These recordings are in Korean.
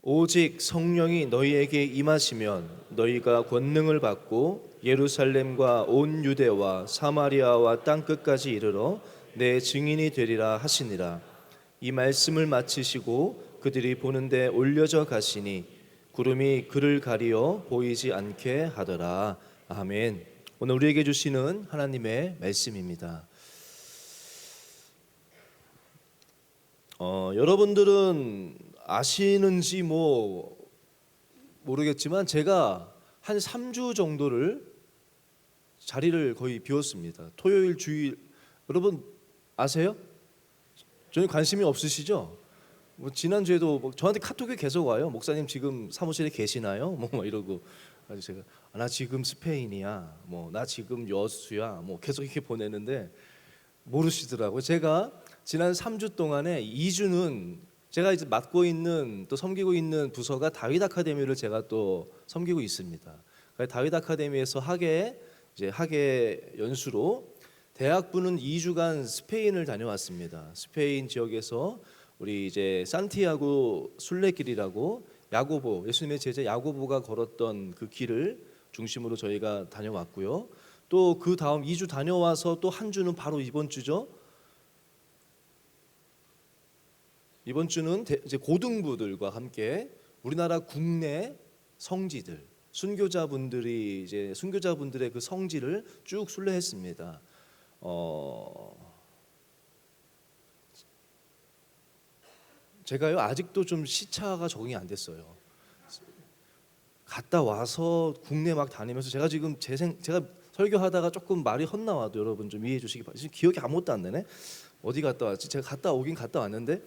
오직 성령이 너희에게 임하시면 너희가 권능을 받고 예루살렘과 온 유대와 사마리아와 땅 끝까지 이르러 내 증인이 되리라 하시니라. 이 말씀을 마치시고 그들이 보는데 올려져 가시니 구름이 그를 가리어 보이지 않게 하더라. 아멘. 오늘 우리에게 주시는 하나님의 말씀입니다. 여러분들은 아시는지 모르겠지만 제가 한 3주 정도를 자리를 거의 비웠습니다. 토요일 주일 여러분 아세요? 전혀 관심이 없으시죠? 지난주에도 저한테 카톡이 계속 와요. 목사님 지금 사무실에 계시나요? 이러고 아주 제가 나 지금 스페인이야. 나 지금 여수야. 계속 이렇게 보내는데 모르시더라고요. 제가 지난 3주 동안에 2주는 제가 이제 맡고 있는 또 섬기고 있는 부서가 다윗 아카데미를 제가 또 섬기고 있습니다. 다윗 아카데미에서 학예 연수로 대학부는 2주간 스페인을 다녀왔습니다. 스페인 지역에서 우리 이제 산티아고 순례길이라고 야고보 예수님의 제자 야고보가 걸었던 그 길을 중심으로 저희가 다녀왔고요. 또 그 다음 2주 다녀와서 또 한 주는 바로 이번 주죠. 이번 주는 이제 고등부들과 함께 우리나라 국내 성지들 순교자분들의 그 성지를 쭉 순례했습니다. 제가요 아직도 좀 시차가 적응이 안 됐어요. 갔다 와서 국내 막 다니면서 제가 지금 제가 설교하다가 조금 말이 헛나와도 여러분 좀 이해해 주시기 바랍니다. 지금 기억이 아무것도 안 나네. 어디 갔다 왔지? 제가 갔다 왔는데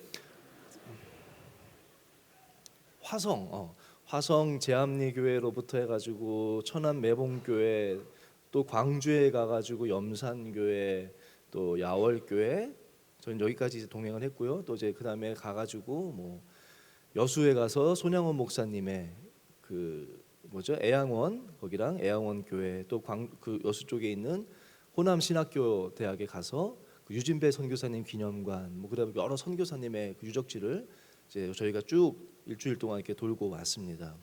화성 제암리 교회로부터 해가지고 천안 매봉교회 또 광주에 가가지고 염산교회 또 야월교회 저는 여기까지 이제 동행을 했고요. 또 이제 그 다음에 가가지고 여수에 가서 손양원 목사님의 애양원 거기랑 애양원 교회 또 그 여수 쪽에 있는 호남 신학교 대학에 가서 그 유진배 선교사님 기념관 그다음에 여러 선교사님의 그 유적지를 이제 저희가 쭉 일주일 동안 이렇게 돌고 왔습니다.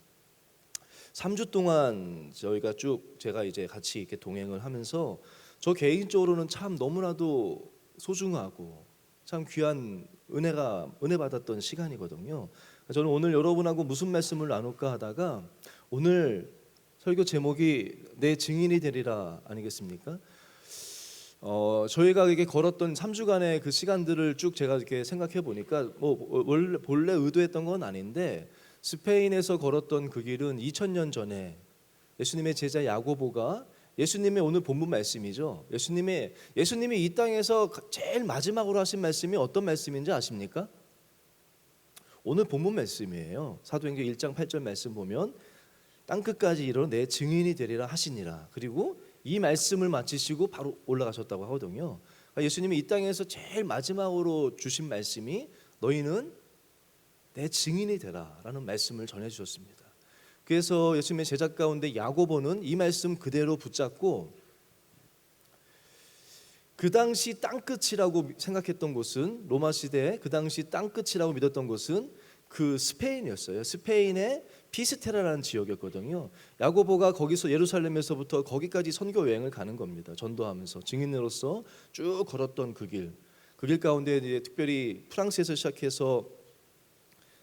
3주 동안 저희가 쭉 제가 이제 같이 이렇게 동행을 하면서 저 개인적으로는 참 너무나도 소중하고 참 귀한 은혜 받았던 시간이거든요. 저는 오늘 여러분하고 무슨 말씀을 나눌까 하다가 오늘 설교 제목이 내 증인이 되리라 아니겠습니까? 저희가 이렇게 걸었던 3주간의 그 시간들을 쭉 제가 이렇게 생각해 보니까 원래 의도했던 건 아닌데 스페인에서 걸었던 그 길은 2000년 전에 예수님의 제자 야고보가 예수님의 오늘 본문 말씀이죠. 예수님이 이 땅에서 제일 마지막으로 하신 말씀이 어떤 말씀인지 아십니까? 오늘 본문 말씀이에요. 사도행전 1장 8절 말씀 보면 땅끝까지 이르러 내 증인이 되리라 하시니라. 그리고 이 말씀을 마치시고 바로 올라가셨다고 하거든요. 그러니까 예수님이 이 땅에서 제일 마지막으로 주신 말씀이 너희는 내 증인이 되라라는 말씀을 전해주셨습니다. 그래서 예수님의 제자 가운데 야고보는 이 말씀 그대로 붙잡고 그 당시 땅끝이라고 생각했던 곳은 로마 시대에 그 당시 땅끝이라고 믿었던 곳은 그 스페인이었어요. 스페인의 피스테라라는 지역이었거든요. 야고보가 거기서 예루살렘에서부터 거기까지 선교 여행을 가는 겁니다. 전도하면서 증인으로서 쭉 걸었던 그 길 가운데 이제 특별히 프랑스에서 시작해서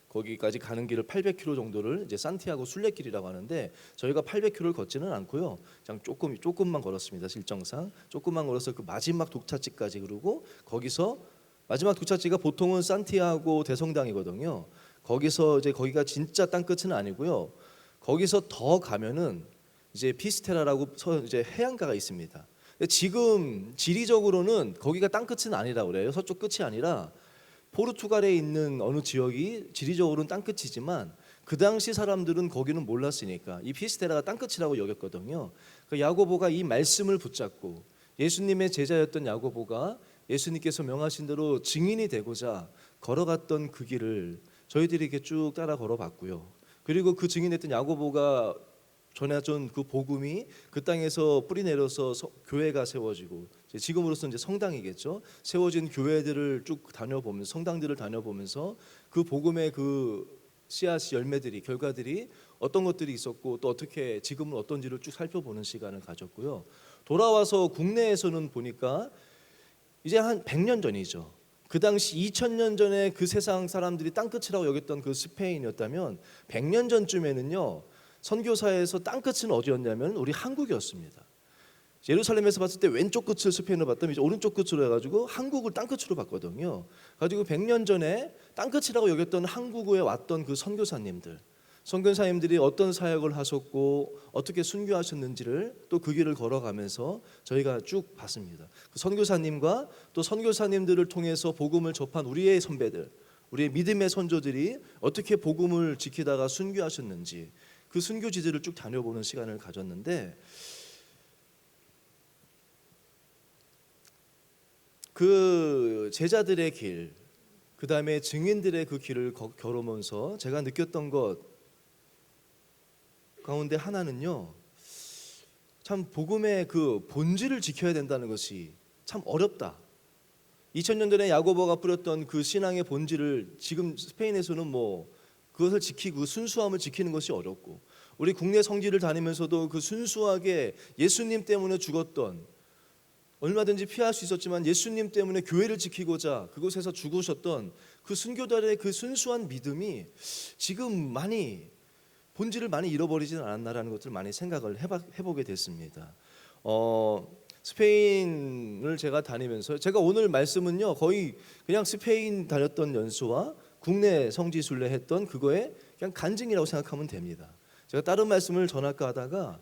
거기까지 가는 길을 800km 정도를 이제 산티아고 순례길이라고 하는데 저희가 800km를 걷지는 않고요. 그냥 조금만 걸었습니다. 일정상 조금만 걸어서 그 마지막 도착지까지 그러고 거기서 마지막 도착지가 보통은 산티아고 대성당이거든요. 거기서 이제 거기가 진짜 땅끝은 아니고요. 거기서 더 가면은 이제 피스테라라고 이제 해안가가 있습니다. 지금 지리적으로는 거기가 땅끝은 아니라고 그래요. 서쪽 끝이 아니라 포르투갈에 있는 어느 지역이 지리적으로는 땅끝이지만 그 당시 사람들은 거기는 몰랐으니까 이 피스테라가 땅끝이라고 여겼거든요. 그 야고보가 이 말씀을 붙잡고 예수님의 제자였던 야고보가 예수님께서 명하신 대로 증인이 되고자 걸어갔던 그 길을 저희들이 이렇게 쭉 따라 걸어봤고요. 그리고 그 증인했던 야고보가 전해준 그 복음이 그 땅에서 뿌리 내려서 교회가 세워지고 지금으로서는 이제 성당이겠죠. 세워진 교회들을 쭉 다녀보면서 성당들을 다녀보면서 그 복음의 그 씨앗이 열매들이 결과들이 어떤 것들이 있었고 또 어떻게 지금은 어떤지를 쭉 살펴보는 시간을 가졌고요. 돌아와서 국내에서는 보니까 이제 한 100년 전이죠. 그 당시 2000년 전에 그 세상 사람들이 땅끝이라고 여겼던 그 스페인이었다면 100년 전쯤에는요. 선교사에서 땅끝은 어디였냐면 우리 한국이었습니다. 예루살렘에서 봤을 때 왼쪽 끝을 스페인으로 봤다면 이제 오른쪽 끝으로 해가지고 한국을 땅끝으로 봤거든요. 가지고 100년 전에 땅끝이라고 여겼던 한국에 왔던 그 선교사님들이 어떤 사역을 하셨고 어떻게 순교하셨는지를 또 그 길을 걸어가면서 저희가 쭉 봤습니다. 그 선교사님과 또 선교사님들을 통해서 복음을 접한 우리의 선배들, 우리의 믿음의 선조들이 어떻게 복음을 지키다가 순교하셨는지 그 순교지들을 쭉 다녀보는 시간을 가졌는데 그 제자들의 길, 그 다음에 증인들의 그 길을 걸으면서 제가 느꼈던 것 가운데 하나는요, 참 복음의 그 본질을 지켜야 된다는 것이 참 어렵다. 2000년 전에 야고보가 뿌렸던 그 신앙의 본질을 지금 스페인에서는 뭐 그것을 지키고 순수함을 지키는 것이 어렵고, 우리 국내 성지를 다니면서도 그 순수하게 예수님 때문에 죽었던, 얼마든지 피할 수 있었지만 예수님 때문에 교회를 지키고자 그곳에서 죽으셨던 그 순교자들의 그 순수한 믿음이 지금 많이 본질을 많이 잃어버리지는 않았나라는 것들을 많이 생각을 해보게 됐습니다. 스페인을 제가 다니면서 제가 오늘 말씀은요 거의 그냥 스페인 다녔던 연수와 국내 성지 순례했던 그거에 그냥 간증이라고 생각하면 됩니다. 제가 다른 말씀을 전할까 하다가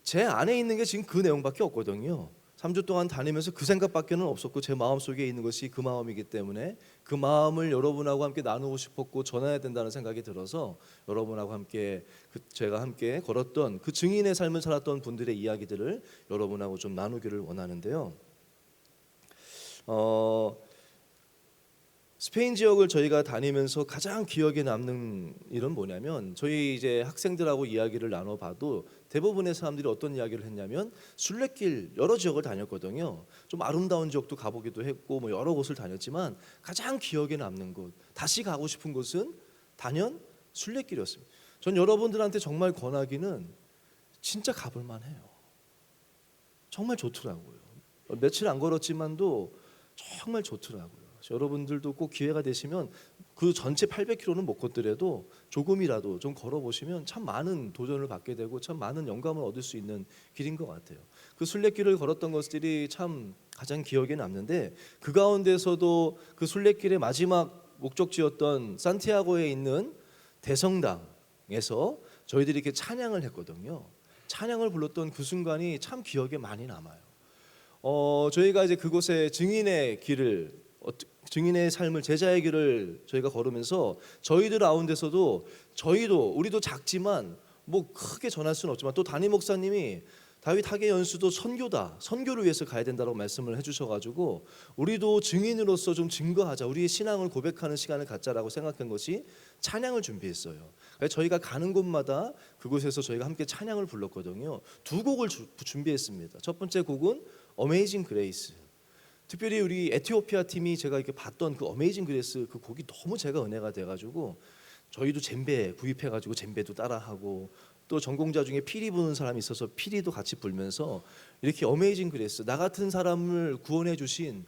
제 안에 있는 게 지금 그 내용밖에 없거든요. 3주 동안 다니면서 그 생각밖에는 없었고 제 마음속에 있는 것이 그 마음이기 때문에 그 마음을 여러분하고 함께 나누고 싶었고 전해야 된다는 생각이 들어서 여러분하고 함께 제가 함께 걸었던 그 증인의 삶을 살았던 분들의 이야기들을 여러분하고 좀 나누기를 원하는데요. 스페인 지역을 저희가 다니면서 가장 기억에 남는 일은 뭐냐면 저희 이제 학생들하고 이야기를 나눠봐도 대부분의 사람들이 어떤 이야기를 했냐면 순례길 여러 지역을 다녔거든요. 좀 아름다운 지역도 가보기도 했고 뭐 여러 곳을 다녔지만 가장 기억에 남는 곳, 다시 가고 싶은 곳은 단연 순례길이었습니다. 전 여러분들한테 정말 권하기는 진짜 가볼 만해요. 정말 좋더라고요. 며칠 안 걸었지만도 정말 좋더라고요. 여러분들도 꼭 기회가 되시면 그 전체 800km는 못 걷더라도 조금이라도 좀 걸어보시면 참 많은 도전을 받게 되고 참 많은 영감을 얻을 수 있는 길인 것 같아요. 그 순례길을 걸었던 것들이 참 가장 기억에 남는데 그 가운데서도 그 순례길의 마지막 목적지였던 산티아고에 있는 대성당에서 저희들이 이렇게 찬양을 했거든요. 찬양을 불렀던 그 순간이 참 기억에 많이 남아요. 저희가 이제 그곳에 증인의 길을 증인의 삶을 제자의 길을 저희가 걸으면서 저희들 가운데서도 우리도 작지만 뭐 크게 전할 수는 없지만 또 담임 목사님이 다윗 학예 연수도 선교를 위해서 가야 된다고 말씀을 해주셔가지고 우리도 증인으로서 좀 증거하자, 우리의 신앙을 고백하는 시간을 갖자라고 생각한 것이 찬양을 준비했어요. 저희가 가는 곳마다 그곳에서 저희가 함께 찬양을 불렀거든요. 두 곡을 준비했습니다. 첫 번째 곡은 어메이징 그레이스. 특별히 우리 에티오피아 팀이 제가 이렇게 봤던 그 어메이징 그레이스 그 곡이 너무 제가 은혜가 돼가지고 저희도 젬베 구입해가지고 젬베도 따라하고 또 전공자 중에 피리 부는 사람이 있어서 피리도 같이 불면서 이렇게 어메이징 그레이스, 나 같은 사람을 구원해 주신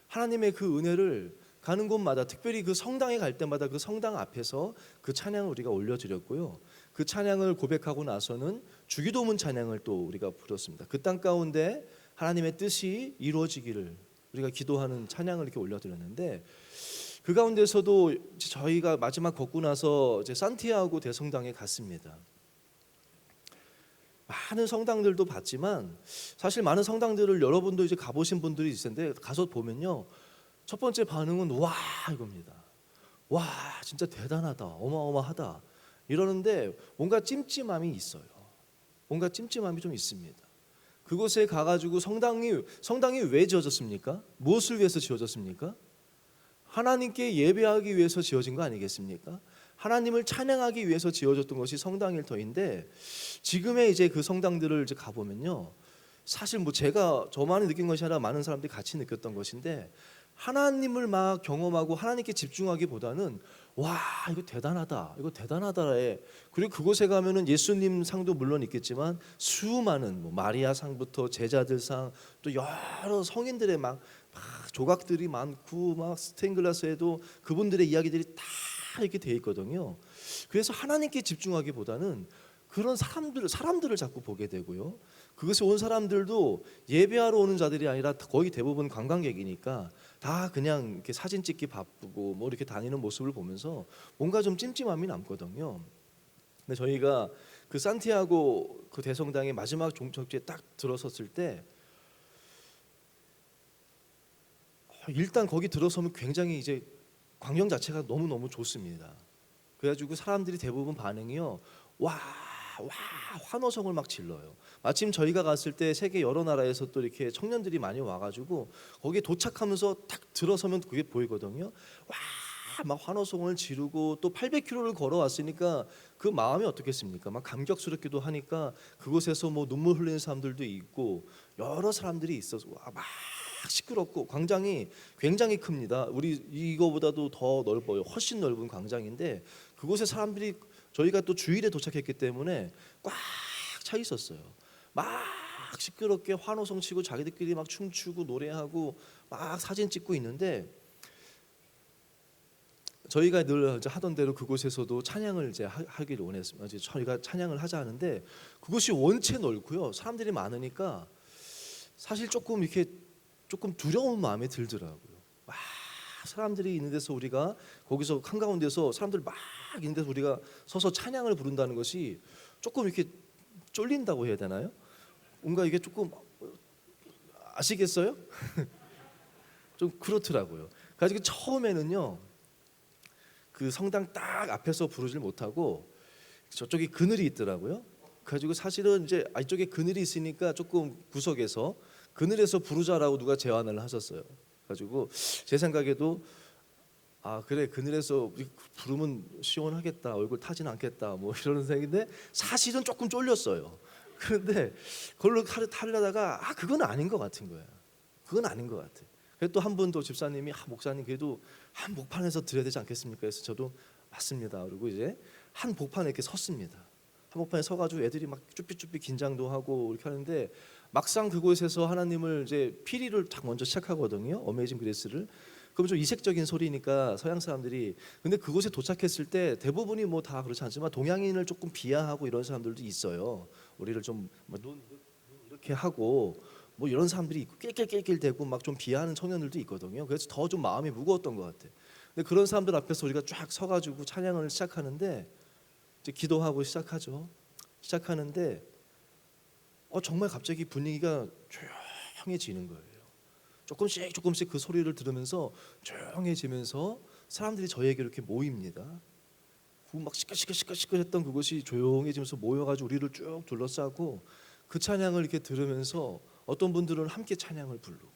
하나님의 그 은혜를 가는 곳마다, 특별히 그 성당에 갈 때마다 그 성당 앞에서 그 찬양을 우리가 올려드렸고요. 그 찬양을 고백하고 나서는 주기도문 찬양을 또 우리가 부렸습니다. 그 땅 가운데 하나님의 뜻이 이루어지기를 우리가 기도하는 찬양을 이렇게 올려드렸는데, 그 가운데서도 저희가 마지막 걷고 나서 이제 산티아고 대성당에 갔습니다. 많은 성당들도 봤지만 사실 많은 성당들을 여러분도 이제 가보신 분들이 있을 텐데 가서 보면요, 첫 번째 반응은 와 이겁니다. 와 진짜 대단하다, 어마어마하다 이러는데 뭔가 찜찜함이 있어요. 뭔가 찜찜함이 좀 있습니다. 그곳에 가가지고 성당이 왜 지어졌습니까? 무엇을 위해서 지어졌습니까? 하나님께 예배하기 위해서 지어진 거 아니겠습니까? 하나님을 찬양하기 위해서 지어졌던 것이 성당일 터인데, 지금의 이제 그 성당들을 이제 가보면요, 사실 뭐 제가 저만이 느낀 것이 아니라 많은 사람들이 같이 느꼈던 것인데, 하나님을 막 경험하고 하나님께 집중하기보다는 와, 이거 대단하다, 이거 대단하다에. 그리고 그곳에 가면은 예수님 상도 물론 있겠지만 수많은 뭐 마리아 상부터 제자들 상, 또 여러 성인들의 막 조각들이 많고, 막 스테인글라스에도 그분들의 이야기들이 다 이렇게 돼 있거든요. 그래서 하나님께 집중하기보다는 그런 사람들을 자꾸 보게 되고요. 그것에 온 사람들도 예배하러 오는 자들이 아니라 거의 대부분 관광객이니까 다 그냥 이렇게 사진 찍기 바쁘고 뭐 이렇게 다니는 모습을 보면서 뭔가 좀 찜찜함이 남거든요. 근데 저희가 그 산티아고 그 대성당의 마지막 종착지에 딱 들어섰을 때 일단 거기 들어서면 굉장히 이제 광경 자체가 너무너무 좋습니다. 그래가지고 사람들이 대부분 반응이요, 와 환호성을 막 질러요. 마침 저희가 갔을 때 세계 여러 나라에서 또 이렇게 청년들이 많이 와가지고 거기에 도착하면서 딱 들어서면 그게 보이거든요. 와 막 환호성을 지르고, 또 800km를 걸어왔으니까 그 마음이 어떻겠습니까? 막 감격스럽기도 하니까 그곳에서 뭐 눈물 흘리는 사람들도 있고 여러 사람들이 있어서 막 시끄럽고, 광장이 굉장히 큽니다. 우리 이거보다도 더 넓어요. 훨씬 넓은 광장인데 그곳에 사람들이, 저희가 또 주일에 도착했기 때문에 꽉 차 있었어요. 막 시끄럽게 환호성 치고 자기들끼리 막 춤추고 노래하고 막 사진 찍고 있는데, 저희가 늘 이제 하던 대로 그곳에서도 찬양을 이제 하기를 원했습니다. 이제 저희가 찬양을 하자 하는데 그곳이 원체 넓고요, 사람들이 많으니까 사실 조금 이렇게 조금 두려운 마음이 들더라고요. 막 사람들이 있는 데서, 우리가 거기서 한가운데서 사람들 막 있는 데서 우리가 서서 찬양을 부른다는 것이 조금 이렇게 쫄린다고 해야 되나요? 뭔가 이게 조금, 아시겠어요? 좀 그렇더라고요. 그래서 처음에는요, 그 성당 딱 앞에서 부르질 못하고 저쪽에 그늘이 있더라고요. 그래가지고 사실은 이제 이쪽에 그늘이 있으니까 조금 구석에서 그늘에서 부르자라고 누가 제안을 하셨어요. 가지고 제 생각에도 그래, 그늘에서 부르면 시원하겠다, 얼굴 타진 않겠다, 뭐 이런 생각인데 사실은 조금 쫄렸어요. 그런데 그걸로 타려다가 그건 아닌 것 같은 거예요. 그건 아닌 것 같아. 그래서 또 한 분 또 집사님이 목사님 그래도 한 복판에서 드려야 되지 않겠습니까? 그래서 저도 맞습니다. 그리고 이제 한 복판에 이렇게 섰습니다. 한 복판에 서가지고 애들이 막 쭈삣쭈삣 긴장도 하고 이렇게 하는데, 막상 그곳에서 하나님을 이제 피리를 딱 먼저 시작하거든요. 어메이징 그레이스를. 그럼 좀 이색적인 소리니까 서양 사람들이, 근데 그곳에 도착했을 때 대부분이 뭐 다 그렇지 않지만 동양인을 조금 비하하고 이런 사람들도 있어요. 우리를 좀 이렇게 하고 뭐 이런 사람들이 있고 낄낄낄낄대고 막 좀 비하하는 청년들도 있거든요. 그래서 더 좀 마음이 무거웠던 것 같아요. 근데 그런 사람들 앞에서 우리가 쫙 서가지고 찬양을 시작하는데, 이제 기도하고 시작하는데 정말 갑자기 분위기가 조용해지는 거예요. 조금씩 그 소리를 들으면서 조용해지면서 사람들이 저에게 이렇게 모입니다. 막 시끌시끌했던 그곳이 조용해지면서 모여가지고 우리를 쭉 둘러싸고 그 찬양을 이렇게 들으면서 어떤 분들은 함께 찬양을 부르고,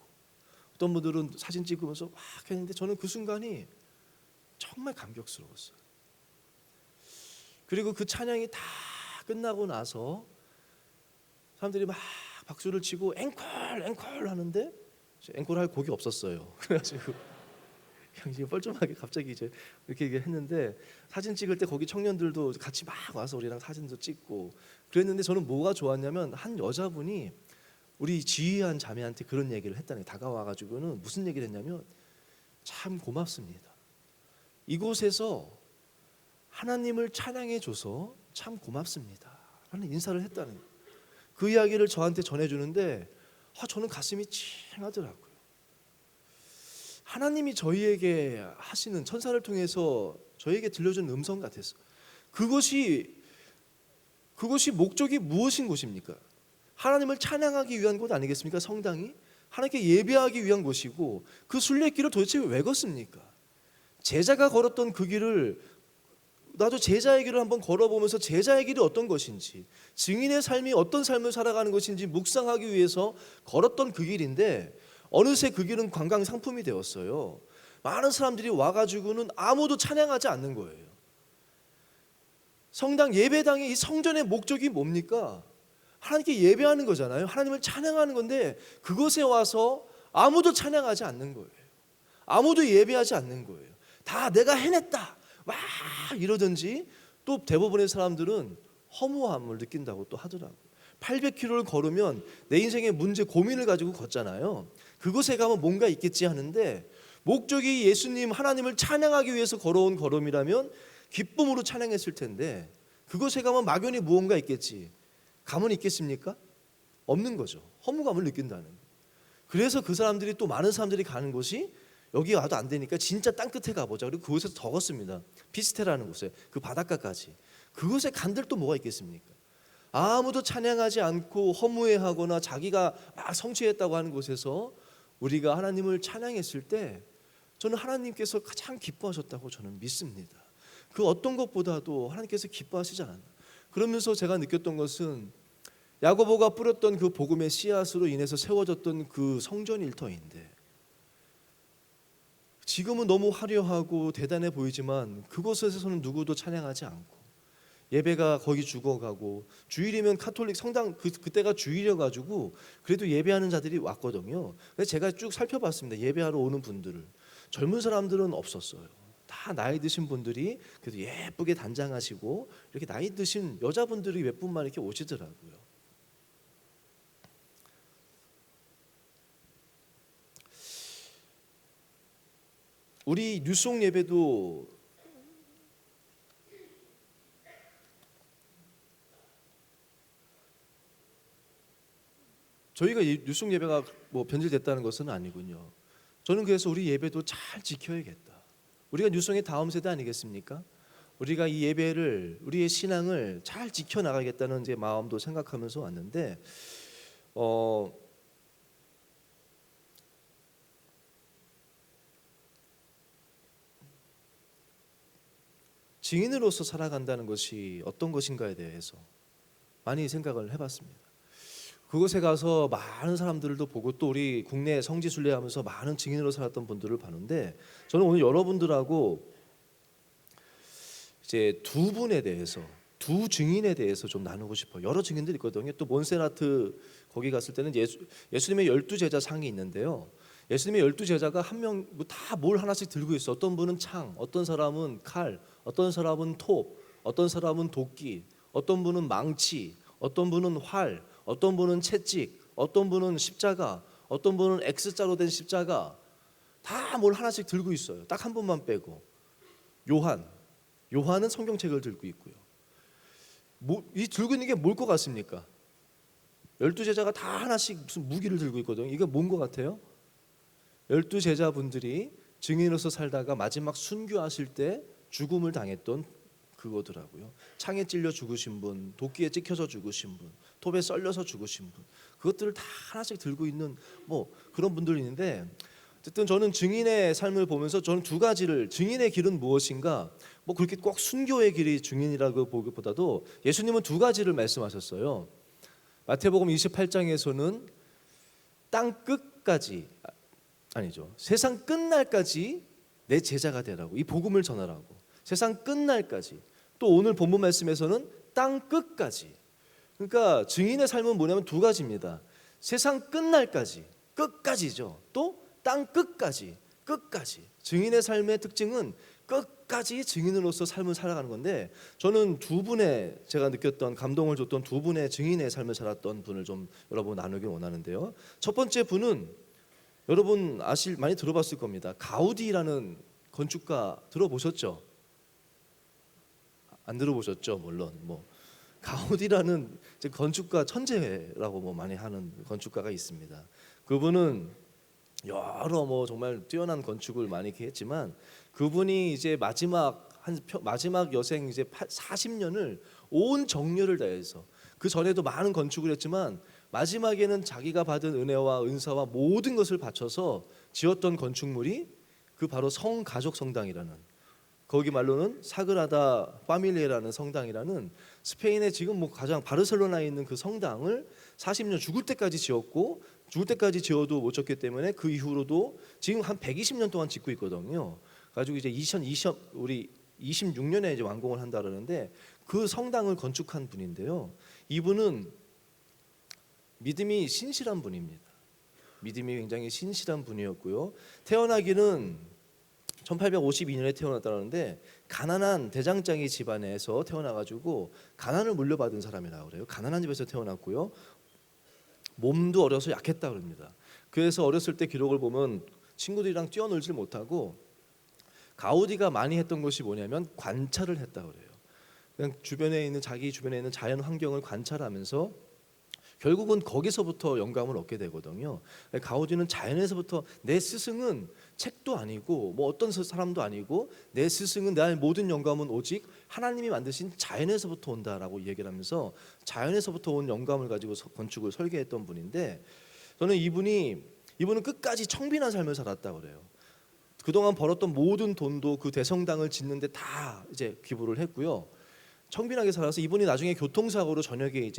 어떤 분들은 사진 찍으면서 막 했는데, 저는 그 순간이 정말 감격스러웠어요. 그리고 그 찬양이 다 끝나고 나서 사람들이 막 박수를 치고 앵콜 하는데, 앵콜 할 곡이 없었어요. 그래가지고 그냥 뻘쭘하게 갑자기 이제 이렇게 했는데, 사진 찍을 때 거기 청년들도 같이 막 와서 우리랑 사진도 찍고 그랬는데, 저는 뭐가 좋았냐면 한 여자분이 우리 지휘한 자매한테 그런 얘기를 했다는 거예요. 다가와가지고는 무슨 얘기를 했냐면, 참 고맙습니다. 이곳에서 하나님을 찬양해줘서 참 고맙습니다 라는 인사를 했다는 거예요. 그 이야기를 저한테 전해주는데 저는 가슴이 찡하더라고요. 하나님이 저희에게 하시는, 천사를 통해서 저희에게 들려준 음성 같았어요. 그것이 목적이 무엇인 곳입니까? 하나님을 찬양하기 위한 곳 아니겠습니까? 성당이 하나님께 예배하기 위한 곳이고, 그 순례길을 도대체 왜 걷습니까? 제자가 걸었던 그 길을 나도 제자의 길을 한번 걸어보면서 제자의 길이 어떤 것인지, 증인의 삶이 어떤 삶을 살아가는 것인지 묵상하기 위해서 걸었던 그 길인데, 어느새 그 길은 관광 상품이 되었어요. 많은 사람들이 와가지고는 아무도 찬양하지 않는 거예요. 성당 예배당의 이 성전의 목적이 뭡니까? 하나님께 예배하는 거잖아요. 하나님을 찬양하는 건데 그곳에 와서 아무도 찬양하지 않는 거예요. 아무도 예배하지 않는 거예요. 다 내가 해냈다, 막 이러든지, 또 대부분의 사람들은 허무함을 느낀다고 또 하더라고요. 800km를 걸으면 내 인생의 문제, 고민을 가지고 걷잖아요. 그곳에 가면 뭔가 있겠지 하는데, 목적이 예수님, 하나님을 찬양하기 위해서 걸어온 걸음이라면 기쁨으로 찬양했을 텐데, 그곳에 가면 막연히 무언가 있겠지. 가면 있겠습니까? 없는 거죠. 허무감을 느낀다는 거예요. 그래서 그 사람들이, 또 많은 사람들이 가는 곳이, 여기 와도 안 되니까 진짜 땅끝에 가보자. 그리고 그곳에서 적었습니다. 피스테라는 곳에, 그 바닷가까지. 그곳에 간들 또 뭐가 있겠습니까? 아무도 찬양하지 않고 허무해하거나 자기가 막 성취했다고 하는 곳에서 우리가 하나님을 찬양했을 때, 저는 하나님께서 가장 기뻐하셨다고 저는 믿습니다. 그 어떤 것보다도 하나님께서 기뻐하시지 않았나. 그러면서 제가 느꼈던 것은, 야고보가 뿌렸던 그 복음의 씨앗으로 인해서 세워졌던 그 성전 일터인데, 지금은 너무 화려하고 대단해 보이지만 그곳에서는 누구도 찬양하지 않고, 예배가 거기 죽어가고, 주일이면 카톨릭 성당, 그때가 주일이어 가지고 그래도 예배하는 자들이 왔거든요. 그래서 제가 쭉 살펴봤습니다. 예배하러 오는 분들을. 젊은 사람들은 없었어요. 다 나이 드신 분들이 그래도 예쁘게 단장하시고, 이렇게 나이 드신 여자분들이 몇 분만 이렇게 오시더라고요. 우리 뉴송 예배도 저희가 뉴송 예배가 뭐 변질됐다는 것은 아니군요. 저는 그래서 우리 예배도 잘 지켜야겠다. 우리가 뉴송의 다음 세대 아니겠습니까? 우리가 이 예배를, 우리의 신앙을 잘 지켜나가겠다는 제 마음도 생각하면서 왔는데, 증인으로서 살아간다는 것이 어떤 것인가에 대해서 많이 생각을 해봤습니다. 그곳에 가서 많은 사람들도 보고, 또 우리 국내 성지 순례하면서 많은 증인으로 살았던 분들을 봤는데, 저는 오늘 여러분들하고 이제 두 분에 대해서, 두 증인에 대해서 좀 나누고 싶어요. 여러 증인들이 있거든요. 또 몬세라트 거기 갔을 때는 예수님의 12제자 상이 있는데요. 예수님의 12제자가 한 명 다 뭘 하나씩 들고 있어. 어떤 분은 창, 어떤 사람은 칼, 어떤 사람은 톱, 어떤 사람은 도끼, 어떤 분은 망치, 어떤 분은 활, 어떤 분은 채찍, 어떤 분은 십자가, 어떤 분은 X자로 된 십자가, 다 뭘 하나씩 들고 있어요. 딱 한 분만 빼고, 요한은 성경책을 들고 있고요. 이 들고 있는 게 뭘 것 같습니까? 12제자가 다 하나씩 무슨 무기를 들고 있거든요. 이게 뭔 것 같아요? 12제자분들이 증인으로서 살다가 마지막 순교하실 때 죽음을 당했던 그거더라고요. 창에 찔려 죽으신 분, 도끼에 찍혀서 죽으신 분, 톱에 썰려서 죽으신 분, 그것들을 다 하나씩 들고 있는 뭐 그런 분들이 있는데, 어쨌든 저는 증인의 삶을 보면서 저는 두 가지를, 증인의 길은 무엇인가, 뭐 그렇게 꼭 순교의 길이 증인이라고 보기보다도 예수님은 두 가지를 말씀하셨어요. 마태복음 28장에서는 땅 끝까지, 아니죠, 세상 끝날까지 내 제자가 되라고, 이 복음을 전하라고. 세상 끝날까지. 또 오늘 본문 말씀에서는 땅 끝까지. 그러니까 증인의 삶은 뭐냐면 두 가지입니다. 세상 끝날까지, 끝까지죠. 또 땅 끝까지, 끝까지. 증인의 삶의 특징은 끝까지 증인으로서 삶을 살아가는 건데, 저는 두 분의, 제가 느꼈던, 감동을 줬던 두 분의 증인의 삶을 살았던 분을 좀 여러분 나누길 원하는데요. 첫 번째 분은 여러분 많이 들어봤을 겁니다. 가우디라는 건축가 들어보셨죠? 안 들어보셨죠? 물론 가우디라는 건축가 천재라고 많이 하는 건축가가 있습니다. 그분은 여러 정말 뛰어난 건축을 많이 했지만, 그분이 이제 마지막 여생 이제 40년을 온 정열을 다해서, 그 전에도 많은 건축을 했지만 마지막에는 자기가 받은 은혜와 은사와 모든 것을 바쳐서 지었던 건축물이 그 바로 성가족 성당이라는, 거기 말로는 사그라다 파밀리에라는 성당이라는, 스페인의 지금 가장 바르셀로나에 있는 그 성당을 40년 죽을 때까지 지었고, 죽을 때까지 지어도 못 졌기 때문에 그 이후로도 지금 한 120년 동안 짓고 있거든요. 가지고 이제 2026년에 이제 완공을 한다 그러는데, 그 성당을 건축한 분인데요. 이분은 믿음이 신실한 분입니다. 믿음이 굉장히 신실한 분이었고요. 태어나기는 1852년에 태어났다는데 가난한 대장장이 집안에서 태어나가지고 가난을 물려받은 사람이라고 그래요. 가난한 집에서 태어났고요. 몸도 어려서 약했다 그럽니다. 그래서 어렸을 때 기록을 보면 친구들이랑 뛰어놀질 못하고 가우디가 많이 했던 것이 뭐냐면 관찰을 했다 그래요. 그냥 자기 주변에 있는 자연 환경을 관찰하면서 결국은 거기서부터 영감을 얻게 되거든요. 가우디는 자연에서부터 내 스승은 책도 아니고 뭐 어떤 사람도 아니고 내 스승은 나의 모든 영감은 오직 하나님이 만드신 자연에서부터 온다라고 얘기를 하면서 자연에서부터 온 영감을 가지고 건축을 설계했던 분인데 저는 이분은 끝까지 청빈한 삶을 살았다 그래요. 그동안 벌었던 모든 돈도 그 대성당을 짓는데 다 이제 기부를 했고요. 청빈하게 살아서 이분이 나중에 교통사고로 저녁에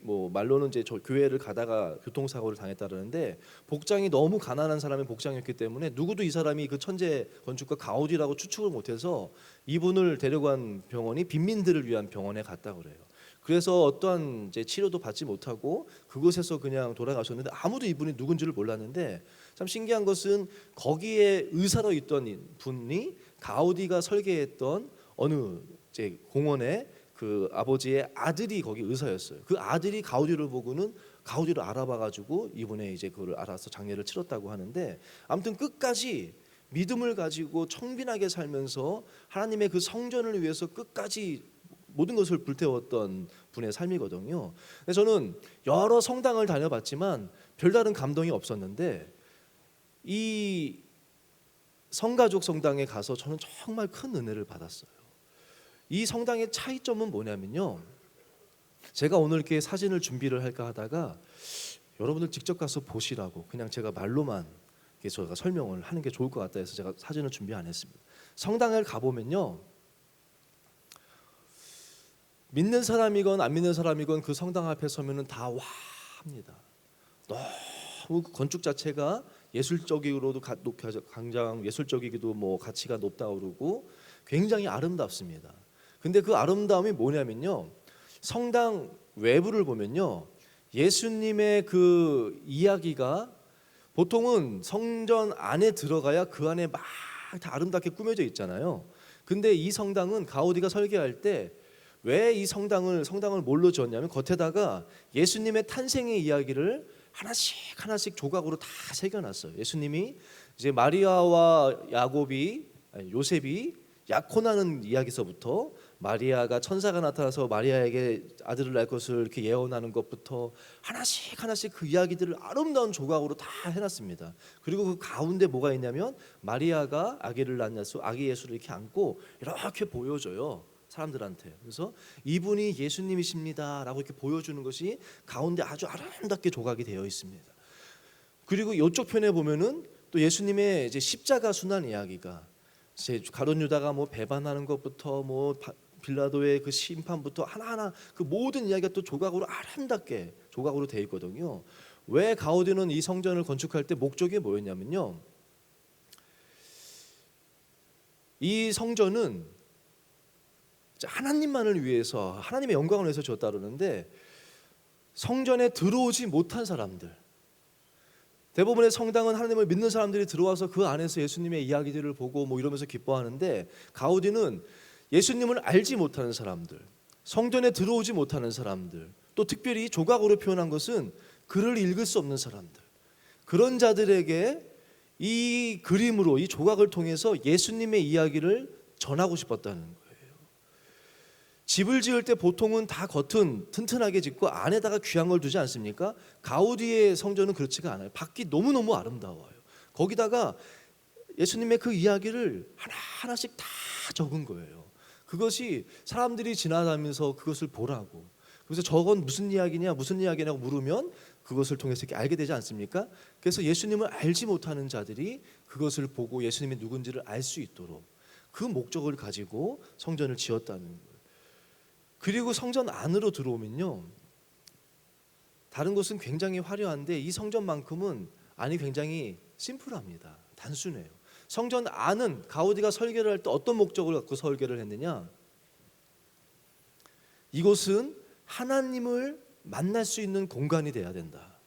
뭐 말로는 이제 저 교회를 가다가 교통사고를 당했다는데 복장이 너무 가난한 사람의 복장이었기 때문에 누구도 이 사람이 그 천재 건축가 가우디라고 추측을 못해서 이분을 데려간 병원이 빈민들을 위한 병원에 갔다 그래요. 그래서 어떠한 이제 치료도 받지 못하고 그곳에서 그냥 돌아가셨는데 아무도 이분이 누군지를 몰랐는데 참 신기한 것은 거기에 의사로 있던 분이 가우디가 설계했던 어느 이제 공원에 그 아버지의 아들이 거기 의사였어요. 그 아들이 가우디를 보고는 가우디를 알아봐가지고 이분의 이제 그걸 알아서 장례를 치렀다고 하는데 아무튼 끝까지 믿음을 가지고 청빈하게 살면서 하나님의 그 성전을 위해서 끝까지 모든 것을 불태웠던 분의 삶이거든요. 저는 여러 성당을 다녀봤지만 별다른 감동이 없었는데 이 성가족 성당에 가서 저는 정말 큰 은혜를 받았어요. 이 성당의 차이점은 뭐냐면요. 제가 오늘 이렇게 사진을 준비를 할까 하다가 여러분들 직접 가서 보시라고 그냥 제가 말로만 제가 설명을 하는 게 좋을 것 같다 해서 제가 사진을 준비 안 했습니다. 성당을 가보면요. 믿는 사람이건 안 믿는 사람이건 그 성당 앞에 서면은 다 와 합니다. 너무 건축 자체가 예술적으로도 굉장히 예술적이기도 뭐 가치가 높다고 그러고 굉장히 아름답습니다. 근데 그 아름다움이 뭐냐면요. 성당 외부를 보면요. 예수님의 그 이야기가 보통은 성전 안에 들어가야 그 안에 막 다 아름답게 꾸며져 있잖아요. 근데 이 성당은 가우디가 설계할 때 왜 이 성당을 뭘로 지었냐면 겉에다가 예수님의 탄생의 이야기를 하나씩 조각으로 다 새겨놨어요. 예수님이 이제 마리아와 요셉이 약혼하는 이야기서부터 마리아가 천사가 나타나서 마리아에게 아들을 낳을 것을 이렇게 예언하는 것부터 하나씩 그 이야기들을 아름다운 조각으로 다 해놨습니다. 그리고 그 가운데 뭐가 있냐면 마리아가 아기를 낳았어 아기 예수를 이렇게 안고 이렇게 보여줘요. 사람들한테. 그래서 이분이 예수님이십니다라고 이렇게 보여주는 것이 가운데 아주 아름답게 조각이 되어 있습니다. 그리고 이쪽 편에 보면은 또 예수님의 이제 십자가 순환 이야기가 이제 가룟 유다가 뭐 배반하는 것부터 뭐 빌라도의 그 심판부터 하나하나 그 모든 이야기가 또 조각으로 아름답게 조각으로 되어 있거든요. 왜 가우디는 이 성전을 건축할 때 목적이 뭐였냐면요. 이 성전은 하나님만을 위해서 하나님의 영광을 위해서 지었다 그러는데 성전에 들어오지 못한 사람들 대부분의 성당은 하나님을 믿는 사람들이 들어와서 그 안에서 예수님의 이야기들을 보고 뭐 이러면서 기뻐하는데 가우디는 예수님을 알지 못하는 사람들 성전에 들어오지 못하는 사람들 또 특별히 조각으로 표현한 것은 글을 읽을 수 없는 사람들 그런 자들에게 이 그림으로 이 조각을 통해서 예수님의 이야기를 전하고 싶었다는 거예요. 집을 지을 때 보통은 다 겉은 튼튼하게 짓고 안에다가 귀한 걸 두지 않습니까? 가우디의 성전은 그렇지가 않아요. 밖이 너무너무 아름다워요. 거기다가 예수님의 그 이야기를 하나씩 다 적은 거예요. 그것이 사람들이 지나가면서 그것을 보라고. 그래서 저건 무슨 이야기냐고 물으면 그것을 통해서 이렇게 알게 되지 않습니까? 그래서 예수님을 알지 못하는 자들이 그것을 보고 예수님이 누군지를 알 수 있도록 그 목적을 가지고 성전을 지었다는 거예요. 그리고 성전 안으로 들어오면요. 다른 곳은 굉장히 화려한데 이 성전만큼은 안이 굉장히 심플합니다. 단순해요. 성전 안은 가우디가 설계를 할 때 어떤 목적을 갖고 설계를 했느냐? 이곳은 하나님을 만날 수 있는 공간이 돼야 된다.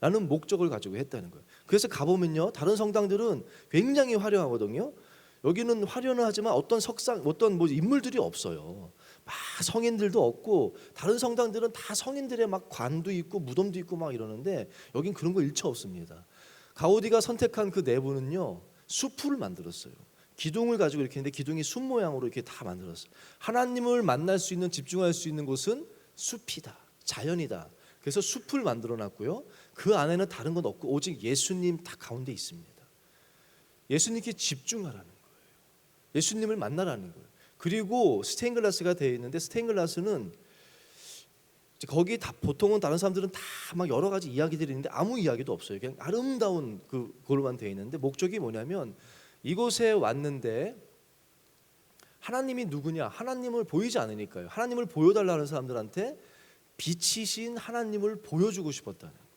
라는 목적을 가지고 했다는 거예요. 그래서 가보면요, 다른 성당들은 굉장히 화려하거든요. 여기는 화려는 하지만 어떤 석상, 어떤 뭐 인물들이 없어요. 막 성인들도 없고, 다른 성당들은 다 성인들의 막 관도 있고 무덤도 있고 막 이러는데 여긴 그런 거 일체 없습니다. 가우디가 선택한 그 내부는요, 숲을 만들었어요. 기둥을 가지고 이렇게 했는데 기둥이 숲 모양으로 이렇게 다 만들었어요. 하나님을 만날 수 있는, 집중할 수 있는 곳은 숲이다, 자연이다. 그래서 숲을 만들어 놨고요. 그 안에는 다른 건 없고 오직 예수님 다 가운데 있습니다. 예수님께 집중하라는 거예요. 예수님을 만나라는 거예요. 그리고 스테인글라스가 되어 있는데, 스테인글라스는 거기 다 보통은 다른 사람들은 다 막 여러 가지 이야기들이 있는데 아무 이야기도 없어요. 그냥 아름다운 그걸로만 되어 있는데, 목적이 뭐냐면 이곳에 왔는데 하나님이 누구냐, 하나님을 보이지 않으니까요. 하나님을 보여달라는 사람들한테 빛이신 하나님을 보여주고 싶었다는 거예요.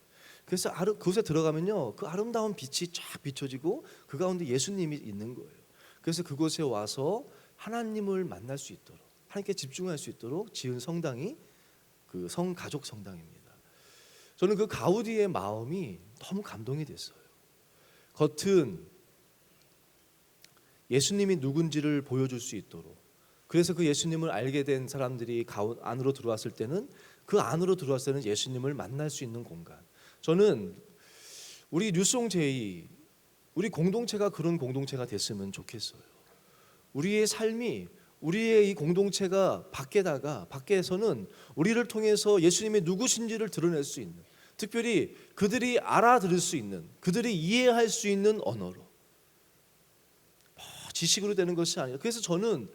그래서 그곳에 들어가면요, 그 아름다운 빛이 쫙 비춰지고 그 가운데 예수님이 있는 거예요. 그래서 그곳에 와서 하나님을 만날 수 있도록, 하나님께 집중할 수 있도록 지은 성당이 그 성가족 성당입니다. 저는 그 가우디의 마음이 너무 감동이 됐어요. 겉은 예수님이 누군지를 보여줄 수 있도록, 그래서 그 예수님을 알게 된 사람들이 안으로 들어왔을 때는, 그 안으로 들어왔을 때는 예수님을 만날 수 있는 공간. 저는 우리 뉴송제이, 우리 공동체가 그런 공동체가 됐으면 좋겠어요. 우리의 삶이, 우리의 이 공동체가 밖에서는 우리를 통해서 예수님이 누구신지를 드러낼 수 있는, 특별히 그들이 알아들을 수 있는, 그들이 이해할 수 있는 언어로, 지식으로 되는 것이 아니라. 그래서 저는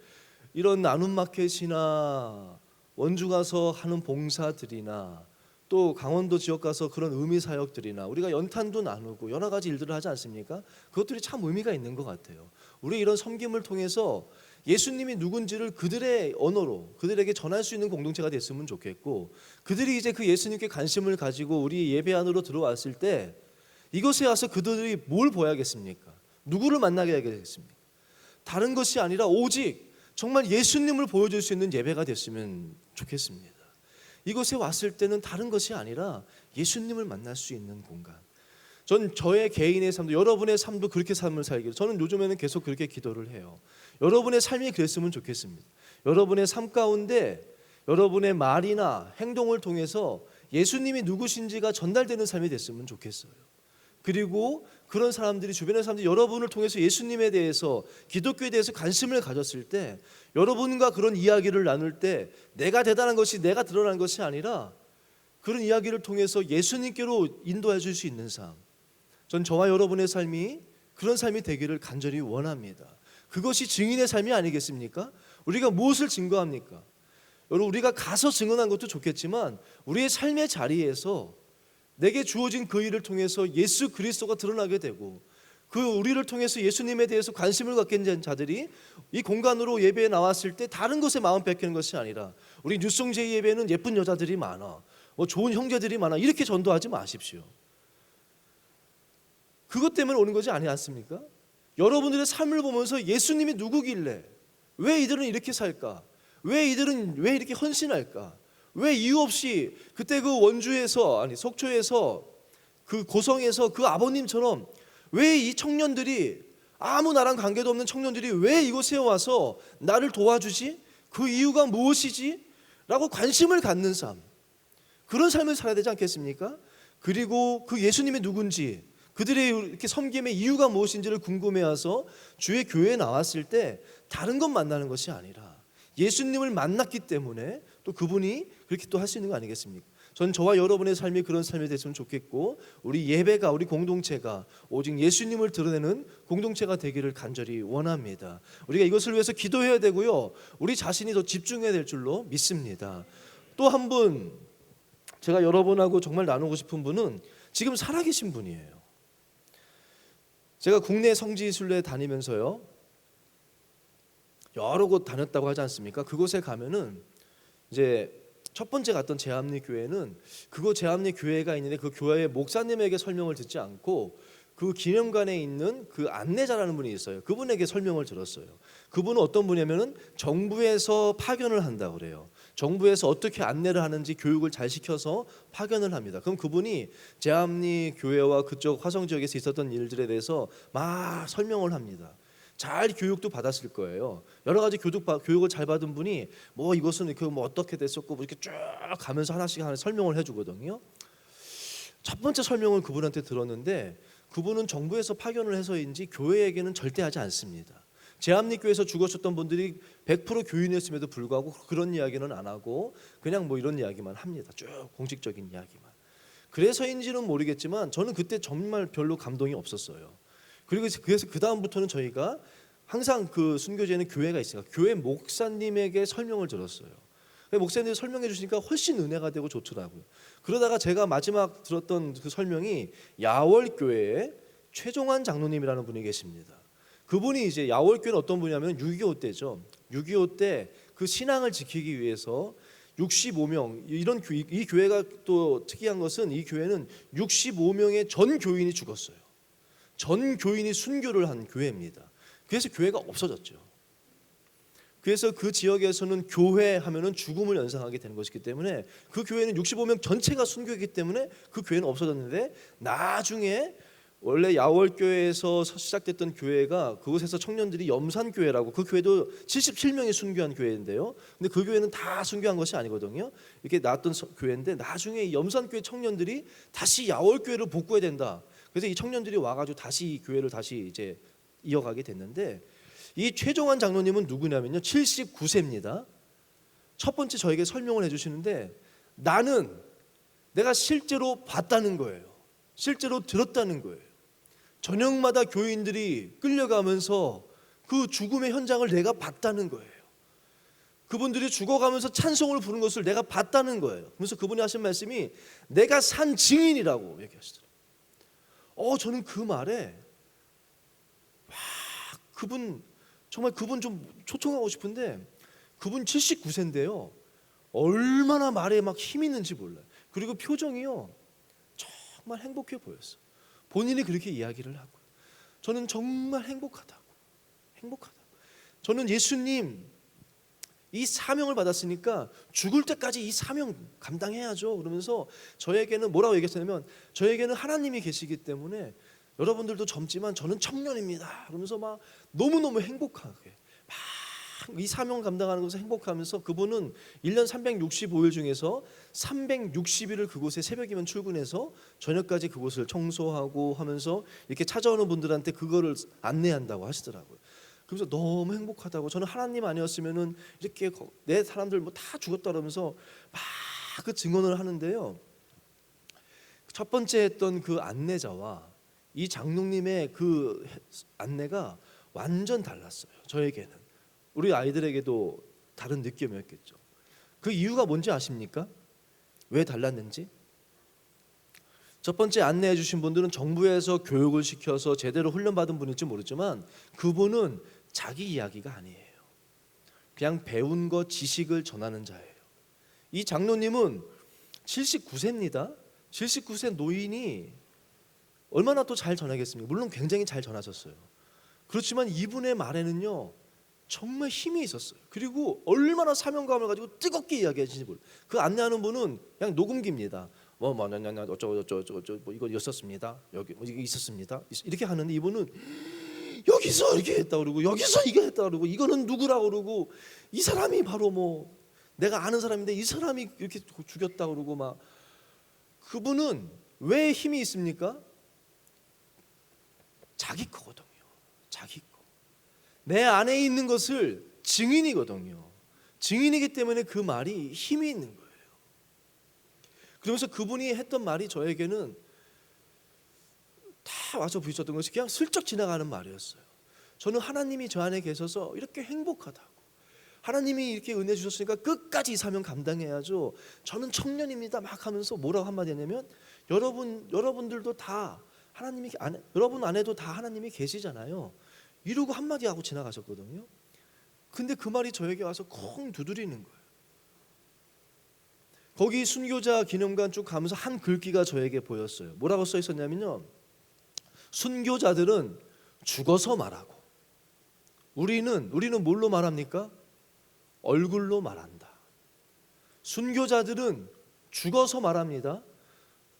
이런 나눔 마켓이나 원주 가서 하는 봉사들이나 또 강원도 지역 가서 그런 의미 사역들이나 우리가 연탄도 나누고 여러 가지 일들을 하지 않습니까? 그것들이 참 의미가 있는 것 같아요. 우리 이런 섬김을 통해서 예수님이 누군지를 그들의 언어로 그들에게 전할 수 있는 공동체가 됐으면 좋겠고, 그들이 이제 그 예수님께 관심을 가지고 우리 예배 안으로 들어왔을 때 이곳에 와서 그들이 뭘 보야겠습니까? 누구를 만나게 하겠습니까? 다른 것이 아니라 오직 정말 예수님을 보여줄 수 있는 예배가 됐으면 좋겠습니다. 이곳에 왔을 때는 다른 것이 아니라 예수님을 만날 수 있는 공간. 전 저의 개인의 삶도, 여러분의 삶도 그렇게 삶을 살기를, 저는 요즘에는 계속 그렇게 기도를 해요. 여러분의 삶이 그랬으면 좋겠습니다. 여러분의 삶 가운데 여러분의 말이나 행동을 통해서 예수님이 누구신지가 전달되는 삶이 됐으면 좋겠어요. 그리고 그런 사람들이, 주변의 사람들이 여러분을 통해서 예수님에 대해서, 기독교에 대해서 관심을 가졌을 때, 여러분과 그런 이야기를 나눌 때 내가 대단한 것이, 내가 드러난 것이 아니라 그런 이야기를 통해서 예수님께로 인도해 줄 수 있는 삶, 전 저와 여러분의 삶이 그런 삶이 되기를 간절히 원합니다. 그것이 증인의 삶이 아니겠습니까? 우리가 무엇을 증거합니까? 여러분, 우리가 가서 증언한 것도 좋겠지만 우리의 삶의 자리에서 내게 주어진 그 일을 통해서 예수 그리스도가 드러나게 되고, 그 우리를 통해서 예수님에 대해서 관심을 갖게 된 자들이 이 공간으로 예배에 나왔을 때 다른 것에 마음 뺏기는 것이 아니라, 우리 뉴송제이 예배는 예쁜 여자들이 많아, 좋은 형제들이 많아, 이렇게 전도하지 마십시오. 그것 때문에 오는 것이 아니지 않습니까? 여러분들의 삶을 보면서 예수님이 누구길래, 왜 이들은 이렇게 살까? 왜 이들은 왜 이렇게 헌신할까? 왜 이유 없이 그때 그 원주에서, 아니 속초에서, 그 고성에서 그 아버님처럼 왜 이 청년들이, 아무 나랑 관계도 없는 청년들이 왜 이곳에 와서 나를 도와주지? 그 이유가 무엇이지? 라고 관심을 갖는 삶, 그런 삶을 살아야 되지 않겠습니까? 그리고 그 예수님이 누군지, 그들의 이렇게 섬김의 이유가 무엇인지를 궁금해해서 주의 교회에 나왔을 때 다른 것 만나는 것이 아니라 예수님을 만났기 때문에 또 그분이 그렇게 또 할 수 있는 거 아니겠습니까? 전 저와 여러분의 삶이 그런 삶이 됐으면 좋겠고, 우리 예배가, 우리 공동체가 오직 예수님을 드러내는 공동체가 되기를 간절히 원합니다. 우리가 이것을 위해서 기도해야 되고요, 우리 자신이 더 집중해야 될 줄로 믿습니다. 또 한 분, 제가 여러분하고 정말 나누고 싶은 분은 지금 살아계신 분이에요. 제가 국내 성지순례 다니면서요, 여러 곳 다녔다고 하지 않습니까? 그곳에 가면은 이제 첫 번째 갔던 제합리 교회는, 그곳 제합리 교회가 있는데 그 교회의 목사님에게 설명을 듣지 않고 그 기념관에 있는 그 안내자라는 분이 있어요. 그분에게 설명을 들었어요. 그분은 어떤 분이냐면은 정부에서 파견을 한다고 그래요. 정부에서 어떻게 안내를 하는지 교육을 잘 시켜서 파견을 합니다. 그럼 그분이 제암리 교회와 그쪽 화성 지역에서 있었던 일들에 대해서 막 설명을 합니다. 잘 교육도 받았을 거예요. 여러 가지 교육을 잘 받은 분이 뭐 이것은 이렇게 뭐 어떻게 됐었고 뭐 이렇게 쭉 가면서 하나씩 설명을 해주거든요. 첫 번째 설명을 그분한테 들었는데 그분은 정부에서 파견을 해서인지 교회에게는 절대 하지 않습니다. 제암리교에서 죽으셨던 분들이 100% 교인이었음에도 불구하고 그런 이야기는 안 하고 그냥 뭐 이런 이야기만 합니다. 쭉 공식적인 이야기만. 그래서인지는 모르겠지만 저는 그때 정말 별로 감동이 없었어요. 그래서 그 다음부터는 저희가 항상 그 순교제는 교회가 있으니까 교회 목사님에게 설명을 들었어요. 목사님이 설명해 주시니까 훨씬 은혜가 되고 좋더라고요. 그러다가 제가 마지막 들었던 그 설명이 야월교회의 최종환 장로님이라는 분이 계십니다. 그분이 이제 야월교회는 어떤 분이냐면 6.25 때죠. 6.25 때 그 신앙을 지키기 위해서 65명 이 교회가 또 특이한 것은 이 교회는 65명의 전 교인이 죽었어요. 전 교인이 순교를 한 교회입니다. 그래서 교회가 없어졌죠. 그래서 그 지역에서는 교회 하면은 죽음을 연상하게 되는 것이기 때문에 그 교회는 65명 전체가 순교이기 때문에 그 교회는 없어졌는데 나중에 원래 야월교회에서 시작됐던 교회가 그곳에서 청년들이 염산교회라고 그 교회도 77명이 순교한 교회인데요. 근데 그 교회는 다 순교한 것이 아니거든요. 이렇게 나왔던 교회인데 나중에 염산교회 청년들이 다시 야월교회로 복구해야 된다. 그래서 이 청년들이 와가지고 다시 이 교회를 다시 이제 이어가게 됐는데 이 최종환 장로님은 누구냐면요 79세입니다. 첫 번째 저에게 설명을 해주시는데 나는 내가 실제로 봤다는 거예요. 실제로 들었다는 거예요. 저녁마다 교인들이 끌려가면서 그 죽음의 현장을 내가 봤다는 거예요. 그분들이 죽어가면서 찬송을 부르는 것을 내가 봤다는 거예요. 그래서 그분이 하신 말씀이 내가 산 증인이라고 얘기하시더라고요. 저는 그 말에 그분 정말 그분 좀 초청하고 싶은데 그분 79세인데요. 얼마나 말에 막 힘 있는지 몰라요. 그리고 표정이요. 정말 행복해 보였어요. 본인이 그렇게 이야기를 하고 저는 정말 행복하다고. 저는 예수님 이 사명을 받았으니까 죽을 때까지 이 사명 감당해야죠. 그러면서 저에게는 뭐라고 얘기했냐면 저에게는 하나님이 계시기 때문에 여러분들도 젊지만 저는 청년입니다. 그러면서 막 너무너무 행복하게 막 이 사명 감당하는 것을 행복하면서 그분은 1년 365일 중에서 360일을 그곳에 새벽이면 출근해서 저녁까지 그곳을 청소하고 하면서 이렇게 찾아오는 분들한테 그거를 안내한다고 하시더라고요. 그래서 너무 행복하다고 저는 하나님 아니었으면은 이렇게 내 사람들 뭐 다 죽었다 그러면서 막 그 증언을 하는데요. 첫 번째 했던 그 안내자와 이 장로님의 그 안내가 완전 달랐어요. 저에게는. 우리 아이들에게도 다른 느낌이었겠죠. 그 이유가 뭔지 아십니까? 왜 달랐는지? 첫 번째 안내해 주신 분들은 정부에서 교육을 시켜서 제대로 훈련받은 분일지 모르지만 그분은 자기 이야기가 아니에요. 그냥 배운 거 지식을 전하는 자예요. 이 장로님은 79세입니다. 79세 노인이 얼마나 또 잘 전하겠습니까? 물론 굉장히 잘 전하셨어요. 그렇지만 이분의 말에는요 정말 힘이 있었어요. 그리고 얼마나 사명감을 가지고 뜨겁게 이야기하시는지 몰라요. 그 안내하는 분은 그냥 녹음기입니다. 어쩌고 뭐 이거 있었습니다. 여기 뭐 이게 있었습니다. 이렇게 하는데 이분은 여기서 이렇게 했다 그러고 여기서 이거 했다 그러고 이거는 누구라고 그러고 이 사람이 바로 뭐 내가 아는 사람인데 이 사람이 이렇게 죽였다 그러고 막 그분은 왜 힘이 있습니까? 자기 거거든요. 자기 거. 내 안에 있는 것을 증인이거든요. 증인이기 때문에 그 말이 힘이 있는 거예요. 그러면서 그분이 했던 말이 저에게는 다 와서 부딪혔던 것이 그냥 슬쩍 지나가는 말이었어요. 저는 하나님이 저 안에 계셔서 이렇게 행복하다고. 하나님이 이렇게 은혜 주셨으니까 끝까지 이 사명 감당해야죠. 저는 청년입니다. 막 하면서 뭐라고 한마디 했냐면 여러분들도 다 하나님이 여러분 안에도 다 하나님이 계시잖아요. 이러고 한마디 하고 지나가셨거든요. 근데 그 말이 저에게 와서 콩 두드리는 거예요. 거기 순교자 기념관 쭉 가면서 한 글귀가 저에게 보였어요. 뭐라고 써 있었냐면요. 순교자들은 죽어서 말하고 우리는 뭘로 말합니까? 얼굴로 말한다. 순교자들은 죽어서 말합니다.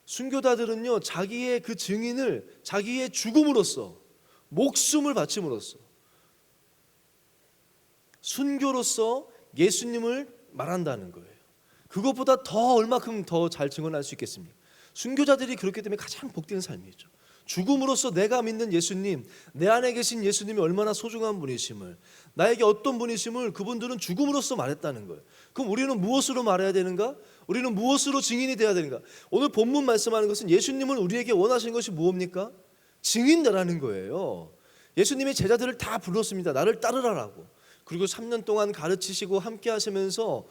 순교자들은요, 자기의 그 증인을 자기의 죽음으로써, 목숨을 바침으로써, 순교로서 예수님을 말한다는 거예요. 그것보다 더 얼마큼 더 잘 증언할 수 있겠습니까? 순교자들이 그렇기 때문에 가장 복된 삶이죠. 죽음으로써 내가 믿는 예수님, 내 안에 계신 예수님이 얼마나 소중한 분이심을, 나에게 어떤 분이심을 그분들은 죽음으로써 말했다는 거예요. 그럼 우리는 무엇으로 말해야 되는가? 우리는 무엇으로 증인이 되어야 되는가? 오늘 본문 말씀하는 것은 예수님을 우리에게 원하시는 것이 무엇입니까? 증인되라는 거예요. 예수님이 제자들을 다 불렀습니다. 나를 따르라라고. 그리고 3년 동안 가르치시고 함께 하시면서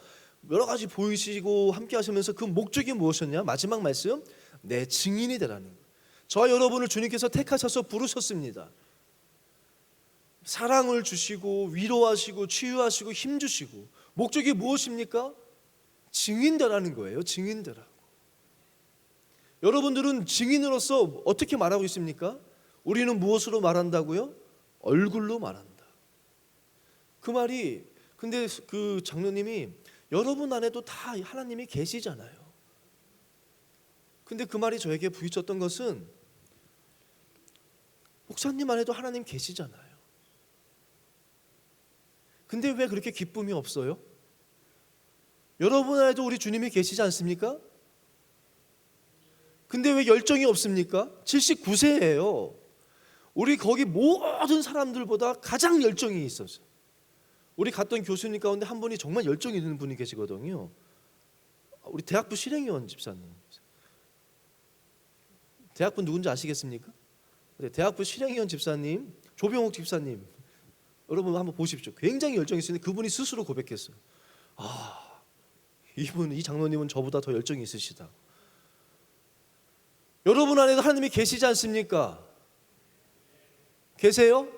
여러 가지 보이시고 함께 하시면서 그 목적이 무엇이었냐? 마지막 말씀, 내 증인이 되라는 거예요. 저와 여러분을 주님께서 택하셔서 부르셨습니다. 사랑을 주시고 위로하시고 치유하시고 힘주시고, 목적이 무엇입니까? 증인되라는 거예요. 증인되라고. 여러분들은 증인으로서 어떻게 말하고 있습니까? 우리는 무엇으로 말한다고요? 얼굴로 말한다. 그 말이, 근데 그 장로님이 여러분 안에도 다 하나님이 계시잖아요. 근데 그 말이 저에게 부딪혔던 것은, 목사님 안에도 하나님 계시잖아요. 근데 왜 그렇게 기쁨이 없어요? 여러분 안에도 우리 주님이 계시지 않습니까? 근데 왜 열정이 없습니까? 79세예요. 우리 거기 모든 사람들보다 가장 열정이 있었어요. 우리 갔던 교수님 가운데 한 분이 정말 열정이 있는 분이 계시거든요. 우리 대학부 실행위원 집사님. 대학부 누군지 아시겠습니까? 대학부 실행위원 집사님, 조병옥 집사님, 여러분 한번 보십시오. 굉장히 열정이 있으는데 그분이 스스로 고백했어요. 이 장로님은 저보다 더 열정이 있으시다. 여러분 안에도 하나님이 계시지 않습니까? 계세요?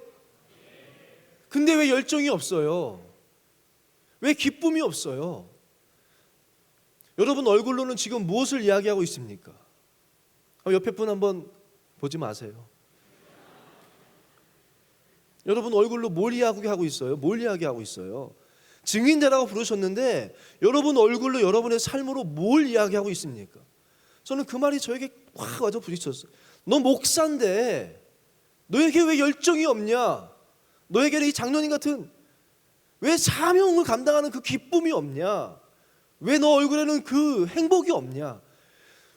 근데 왜 열정이 없어요? 왜 기쁨이 없어요? 여러분 얼굴로는 지금 무엇을 이야기하고 있습니까? 옆에 분 한번 보지 마세요. 여러분 얼굴로 뭘 이야기하고 있어요? 뭘 이야기하고 있어요? 증인되라고 부르셨는데 여러분 얼굴로, 여러분의 삶으로 뭘 이야기하고 있습니까? 저는 그 말이 저에게 확 와서 부딪혔어요. 너 목사인데 너에게 왜 열정이 없냐? 너에게는 이 장로님 같은 왜 사명을 감당하는 그 기쁨이 없냐? 왜 너 얼굴에는 그 행복이 없냐?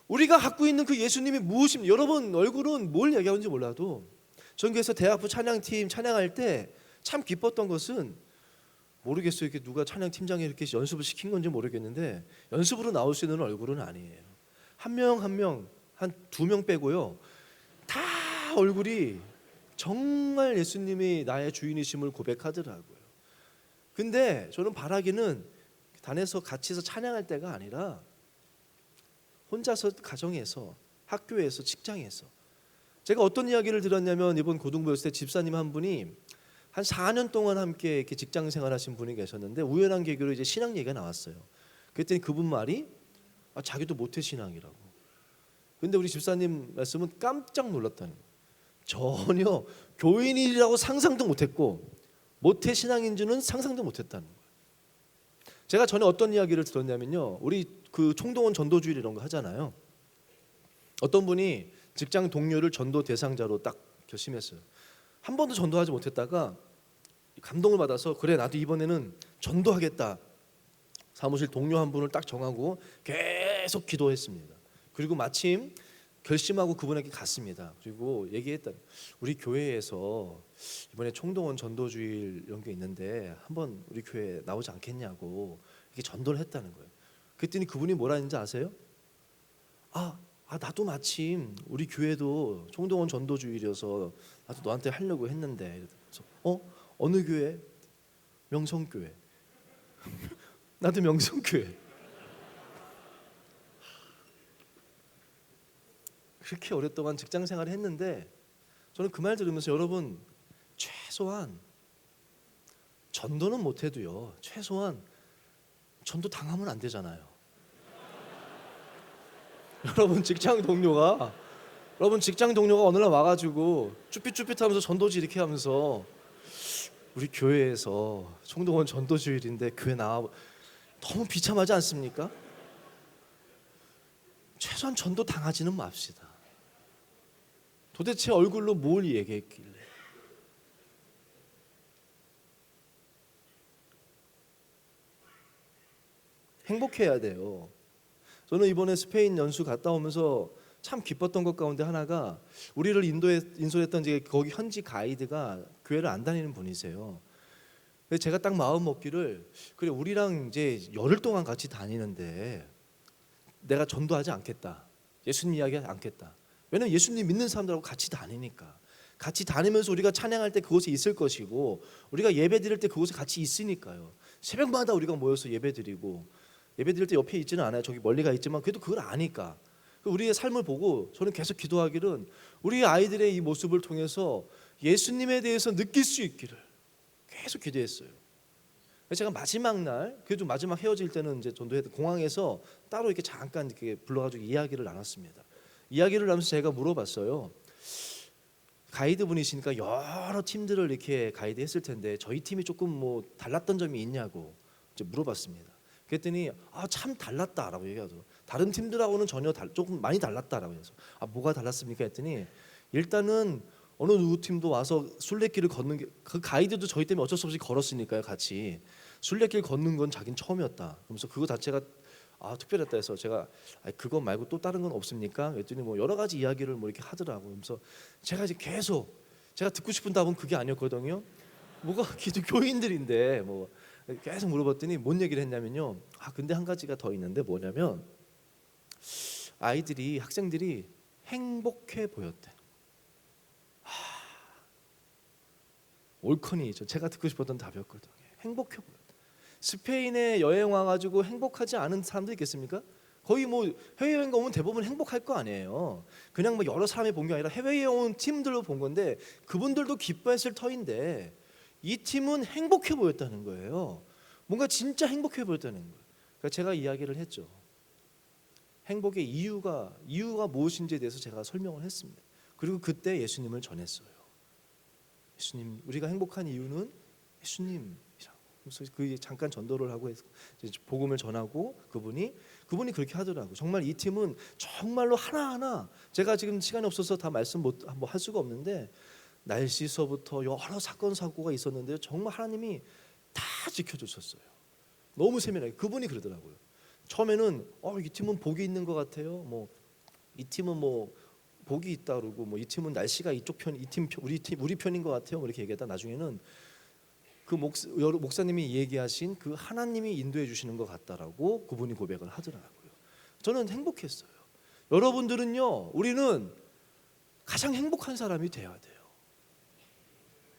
우리가 갖고 있는 그 예수님이 무엇입니까? 여러분 얼굴은 뭘 얘기하는지 몰라도, 전교에서 대학부 찬양팀 찬양할 때 참 기뻤던 것은, 모르겠어요. 이렇게 누가 찬양팀장이 이렇게 연습을 시킨 건지 모르겠는데, 연습으로 나올 수 있는 얼굴은 아니에요. 한 명 한 명, 한 2명 빼고요, 다 얼굴이 정말 예수님이 나의 주인이심을 고백하더라고요. 근데 저는 바라기는 단에서 같이 해서 찬양할 때가 아니라 혼자서 가정에서, 학교에서, 직장에서. 제가 어떤 이야기를 들었냐면, 이번 고등부였을 때 집사님 한 분이 한 4년 동안 함께 이렇게 직장 생활하신 분이 계셨는데, 우연한 계기로 이제 신앙 얘기가 나왔어요. 그랬더니 그분 말이 자기도 모태 신앙이라고. 근데 우리 집사님 말씀은 깜짝 놀랐다는 거예요. 전혀 교인이라고 상상도 못했고 모태 신앙인 줄은 상상도 못했다는 거예요. 제가 전에 어떤 이야기를 들었냐면요, 우리 그 총동원 전도주일 이런 거 하잖아요. 어떤 분이 직장 동료를 전도 대상자로 딱 결심했어요. 한 번도 전도하지 못했다가 감동을 받아서, 그래 나도 이번에는 전도하겠다. 사무실 동료 한 분을 딱 정하고 계속 기도했습니다. 그리고 마침 결심하고 그분에게 갔습니다. 그리고 얘기했다. 우리 교회에서 이번에 총동원 전도주일 이런 게 있는데 한번 우리 교회에 나오지 않겠냐고 이렇게 전도를 했다는 거예요. 그랬더니 그분이 뭐라 했는지 아세요? 나도 마침 우리 교회도 총동원 전도주일이어서 나도 너한테 하려고 했는데. 그래서 어느 교회? 명성교회. 나도 명성교회. 그렇게 오랫동안 직장 생활을 했는데, 저는 그 말 들으면서, 여러분 최소한 전도는 못해도요, 최소한 전도 당하면 안 되잖아요. 여러분 직장 동료가 어느 날 와가지고 쭈삣쭈삣하면서 전도지 이렇게 하면서, 우리 교회에서 총동원 전도주일인데 교회 나와. 너무 비참하지 않습니까? 최소한 전도 당하지는 맙시다. 도대체 얼굴로 뭘 얘기했길래. 행복해야 돼요. 저는 이번에 스페인 연수 갔다 오면서 참 기뻤던 것 가운데 하나가, 우리를 인솔했던 이제 거기 현지 가이드가 교회를 안 다니는 분이세요. 그래서 제가 딱 마음 먹기를, 그래 우리랑 이제 열흘 동안 같이 다니는데 내가 전도하지 않겠다, 예수님 이야기하지 않겠다. 왜냐면 예수님 믿는 사람들하고 같이 다니니까, 같이 다니면서 우리가 찬양할 때 그곳에 있을 것이고, 우리가 예배 드릴 때 그곳에 같이 있으니까요. 새벽마다 우리가 모여서 예배 드리고, 예배 드릴 때 옆에 있지는 않아요. 저기 멀리 가 있지만 그래도 그걸 아니까. 우리의 삶을 보고 저는 계속 기도하기를, 우리 아이들의 이 모습을 통해서 예수님에 대해서 느낄 수 있기를 계속 기도했어요. 제가 마지막 날, 그래도 마지막 헤어질 때는 이제 전도했던 공항에서 따로 이렇게 잠깐 이렇게 불러가지고 이야기를 나눴습니다. 이야기를 나누면서 제가 물어봤어요. 가이드 분이시니까 여러 팀들을 이렇게 가이드 했을 텐데 저희 팀이 조금 뭐 달랐던 점이 있냐고 이제 물어봤습니다. 그랬더니 참 달랐다라고 얘기하더라고요. 다른 팀들하고는 전혀 조금 많이 달랐다라고 해서 뭐가 달랐습니까 했더니, 일단은 어느 누구 팀도 와서 순례길을 걷는 게, 그 가이드도 저희 때문에 어쩔 수 없이 걸었으니까요. 같이 순례길 걷는 건 자기는 처음이었다. 그러면서 그거 자체가 특별했다 해서 제가 그거 말고 또 다른 건 없습니까? 그랬더니 뭐 여러 가지 이야기를 뭐 이렇게 하더라고요. 그래서 제가 이제 계속 제가 듣고 싶은 답은 그게 아니었거든요. 뭐가 기독교인들인데 뭐 계속 물어봤더니 뭔 얘기를 했냐면요. 근데 한 가지가 더 있는데 뭐냐면, 아이들이, 학생들이 행복해 보였대. 옳거니죠. 제가 듣고 싶었던 답이었거든요. 행복해 보였다. 스페인에 여행 와가지고 행복하지 않은 사람들 있겠습니까? 거의 뭐 해외여행 오면 대부분 행복할 거 아니에요. 그냥 뭐 여러 사람이 본 게 아니라 해외에 온 팀들로 본 건데, 그분들도 기뻐했을 터인데 이 팀은 행복해 보였다는 거예요. 뭔가 진짜 행복해 보였다는 거예요. 그러니까 제가 이야기를 했죠. 행복의 이유가 무엇인지에 대해서 제가 설명을 했습니다. 그리고 그때 예수님을 전했어요. 예수님, 우리가 행복한 이유는 예수님이라고. 그래서 그 잠깐 전도를 하고 복음을 전하고 그분이 그렇게 하더라고요. 정말 이 팀은 정말로 하나하나, 제가 지금 시간이 없어서 다 말씀 뭐 할 수가 없는데, 날씨서부터 여러 사건 사고가 있었는데요. 정말 하나님이 다 지켜주셨어요. 너무 세밀하게. 그분이 그러더라고요. 처음에는 이 팀은 복이 있는 것 같아요. 뭐 이 팀은 뭐 복이 있다 그러고, 뭐 이 팀은 날씨가 이쪽 편, 이 팀 우리 편인 것 같아요. 뭐 이렇게 얘기하다 나중에는 그 목사님이 얘기하신 그 하나님이 인도해 주시는 것 같다라고 그분이 고백을 하더라고요. 저는 행복했어요. 여러분들은요, 우리는 가장 행복한 사람이 돼야 돼요.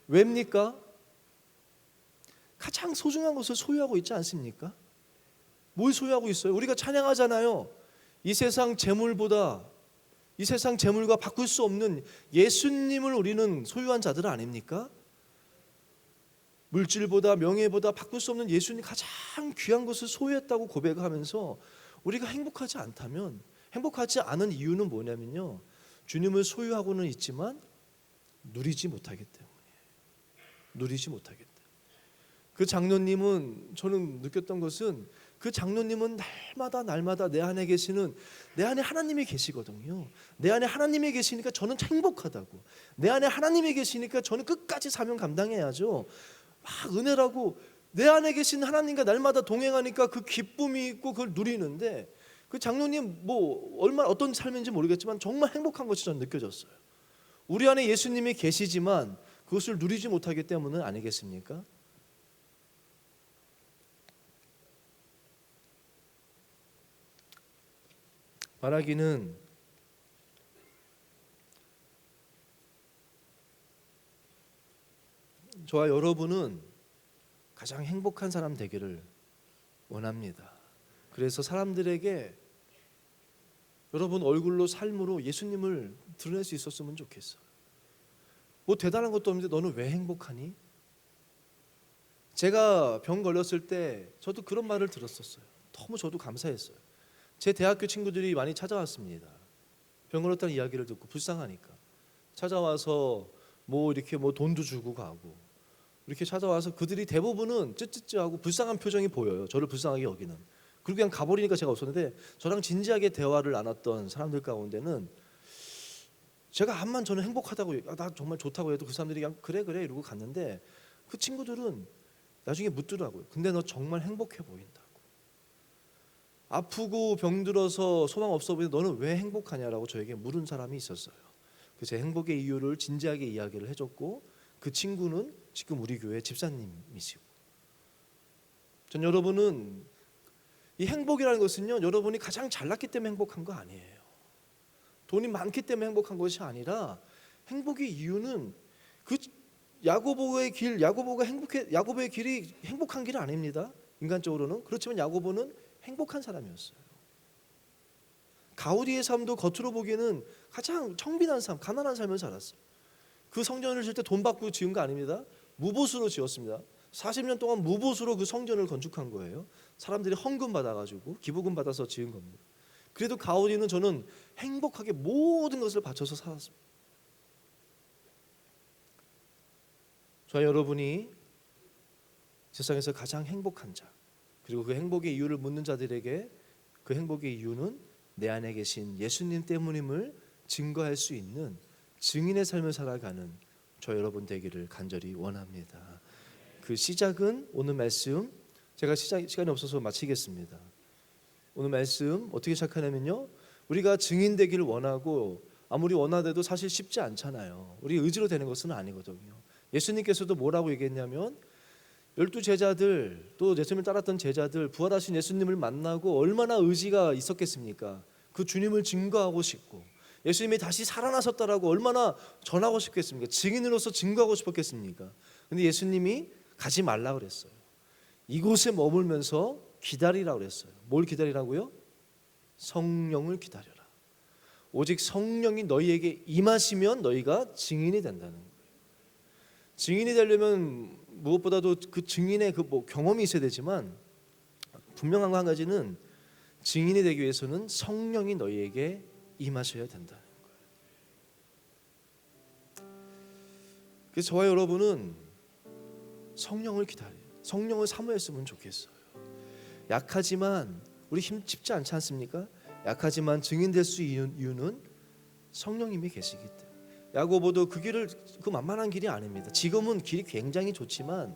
왜입니까? 가장 소중한 것을 소유하고 있지 않습니까? 뭘 소유하고 있어요? 우리가 찬양하잖아요. 이 세상 재물과 바꿀 수 없는 예수님을 우리는 소유한 자들 아닙니까? 물질보다 명예보다 바꿀 수 없는 예수님, 가장 귀한 것을 소유했다고 고백하면서 우리가 행복하지 않다면, 행복하지 않은 이유는 뭐냐면요, 주님을 소유하고는 있지만 누리지 못하기 때문이에요. 누리지 못하기 때문에. 그 장로님은, 저는 느꼈던 것은, 그 장로님은 날마다 내 안에 계시는, 내 안에 하나님이 계시거든요. 내 안에 하나님이 계시니까 저는 행복하다고. 내 안에 하나님이 계시니까 저는 끝까지 사명 감당해야죠. 막 은혜라고, 내 안에 계신 하나님과 날마다 동행하니까 그 기쁨이 있고 그걸 누리는데, 그 장로님 뭐 얼마나 어떤 삶인지 모르겠지만 정말 행복한 것이 저는 느껴졌어요. 우리 안에 예수님이 계시지만 그것을 누리지 못하기 때문은 아니겠습니까? 바라기는 저와 여러분은 가장 행복한 사람 되기를 원합니다. 그래서 사람들에게 여러분 얼굴로, 삶으로 예수님을 드러낼 수 있었으면 좋겠어요. 뭐 대단한 것도 없는데 너는 왜 행복하니? 제가 병 걸렸을 때 저도 그런 말을 들었었어요. 너무 저도 감사했어요. 제 대학교 친구들이 많이 찾아왔습니다. 병 걸렸다는 이야기를 듣고 불쌍하니까 찾아와서 뭐 이렇게 뭐 돈도 주고 가고, 이렇게 찾아와서 그들이 대부분은 쯧쯧쯧하고 불쌍한 표정이 보여요. 저를 불쌍하게 여기는. 그리고 그냥 가버리니까 제가 없었는데, 저랑 진지하게 대화를 나눴던 사람들 가운데는 제가 암만 저는 행복하다고, 나 정말 좋다고 해도 그 사람들이 그냥 그래 이러고 갔는데, 그 친구들은 나중에 묻더라고요. 근데 너 정말 행복해 보인다고. 아프고 병들어서 소망 없어 보이는데 너는 왜 행복하냐라고 저에게 물은 사람이 있었어요. 그 제 행복의 이유를 진지하게 이야기를 해줬고, 그 친구는 지금 우리 교회 집사님이시고, 전 여러분은 이 행복이라는 것은요, 여러분이 가장 잘났기 때문에 행복한 거 아니에요. 돈이 많기 때문에 행복한 것이 아니라, 행복의 이유는 그 야고보의 길이 행복한 길이 아닙니다. 인간적으로는. 그렇지만 야고보는 행복한 사람이었어요. 가우디의 삶도 겉으로 보기에는 가장 청빈한 삶, 가난한 삶을 살았어요. 그 성전을 지을 때 돈 받고 지은 거 아닙니다. 무보수로 지었습니다. 40년 동안 무보수로 그 성전을 건축한 거예요. 사람들이 헌금 받아가지고 기부금 받아서 지은 겁니다. 그래도 가우디는 저는 행복하게 모든 것을 바쳐서 살았습니다. 저와 여러분이 세상에서 가장 행복한 자, 그리고 그 행복의 이유를 묻는 자들에게 그 행복의 이유는 내 안에 계신 예수님 때문임을 증거할 수 있는 증인의 삶을 살아가는 저 여러분 되기를 간절히 원합니다. 그 시작은 오늘 말씀, 제가 시간이 없어서 마치겠습니다. 오늘 말씀 어떻게 시작하냐면요, 우리가 증인 되기를 원하고 아무리 원하돼도 사실 쉽지 않잖아요. 우리 의지로 되는 것은 아니거든요. 예수님께서도 뭐라고 얘기했냐면, 12제자들, 또 예수님을 따랐던 제자들, 부활하신 예수님을 만나고 얼마나 의지가 있었겠습니까? 그 주님을 증거하고 싶고, 예수님이 다시 살아나셨다라고 얼마나 전하고 싶겠습니까? 증인으로서 증거하고 싶었겠습니까? 근데 예수님이 가지 말라 그랬어요. 이곳에 머물면서 기다리라고 그랬어요. 뭘 기다리라고요? 성령을 기다려라. 오직 성령이 너희에게 임하시면 너희가 증인이 된다는 거예요. 증인이 되려면 무엇보다도 그 증인의 경험이 있어야 되지만, 분명한 거 한 가지는, 증인이 되기 위해서는 성령이 너희에게 임하셔야 된다는 거예요. 그래서 저와 여러분은 성령을 기다려요. 성령을 사모했으면 좋겠어요. 약하지만 우리 쉽지 않지 않습니까? 약하지만 증인될 수 있는 이유는 성령님이 계시기 때문에. 야고보도 그 만만한 길이 아닙니다. 지금은 길이 굉장히 좋지만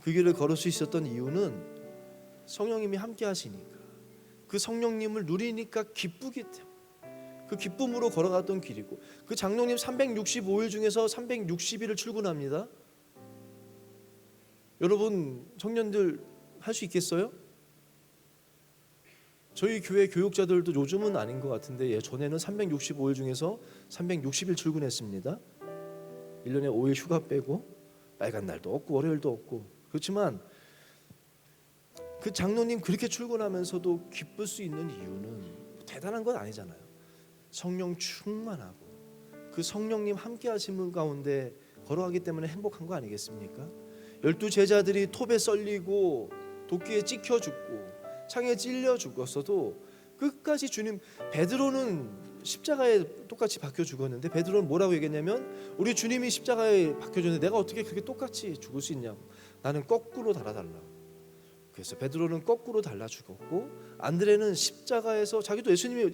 그 길을 걸을 수 있었던 이유는 성령님이 함께 하시니까, 그 성령님을 누리니까 기쁘기 때문에 그 기쁨으로 걸어갔던 길이고, 그 장로님 365일 중에서 360일을 출근합니다. 여러분 청년들 할 수 있겠어요? 저희 교회 교육자들도 요즘은 아닌 것 같은데 예전에는 365일 중에서 360일 출근했습니다. 1년에 5일 휴가 빼고, 빨간 날도 없고 월요일도 없고. 그렇지만 그 장로님 그렇게 출근하면서도 기쁠 수 있는 이유는 대단한 건 아니잖아요. 성령 충만하고 그 성령님 함께 하시는 가운데 걸어가기 때문에 행복한 거 아니겠습니까? 12제자들이 톱에 썰리고 도끼에 찍혀 죽고 창에 찔려 죽었어도 끝까지 주님, 베드로는 십자가에 똑같이 박혀 죽었는데 베드로는 뭐라고 얘기했냐면, 우리 주님이 십자가에 박혀 죽었는데 내가 어떻게 그렇게 똑같이 죽을 수 있냐고, 나는 거꾸로 달아달라고. 그래서 베드로는 거꾸로 달라 죽었고, 안드레는 십자가에서 자기도 예수님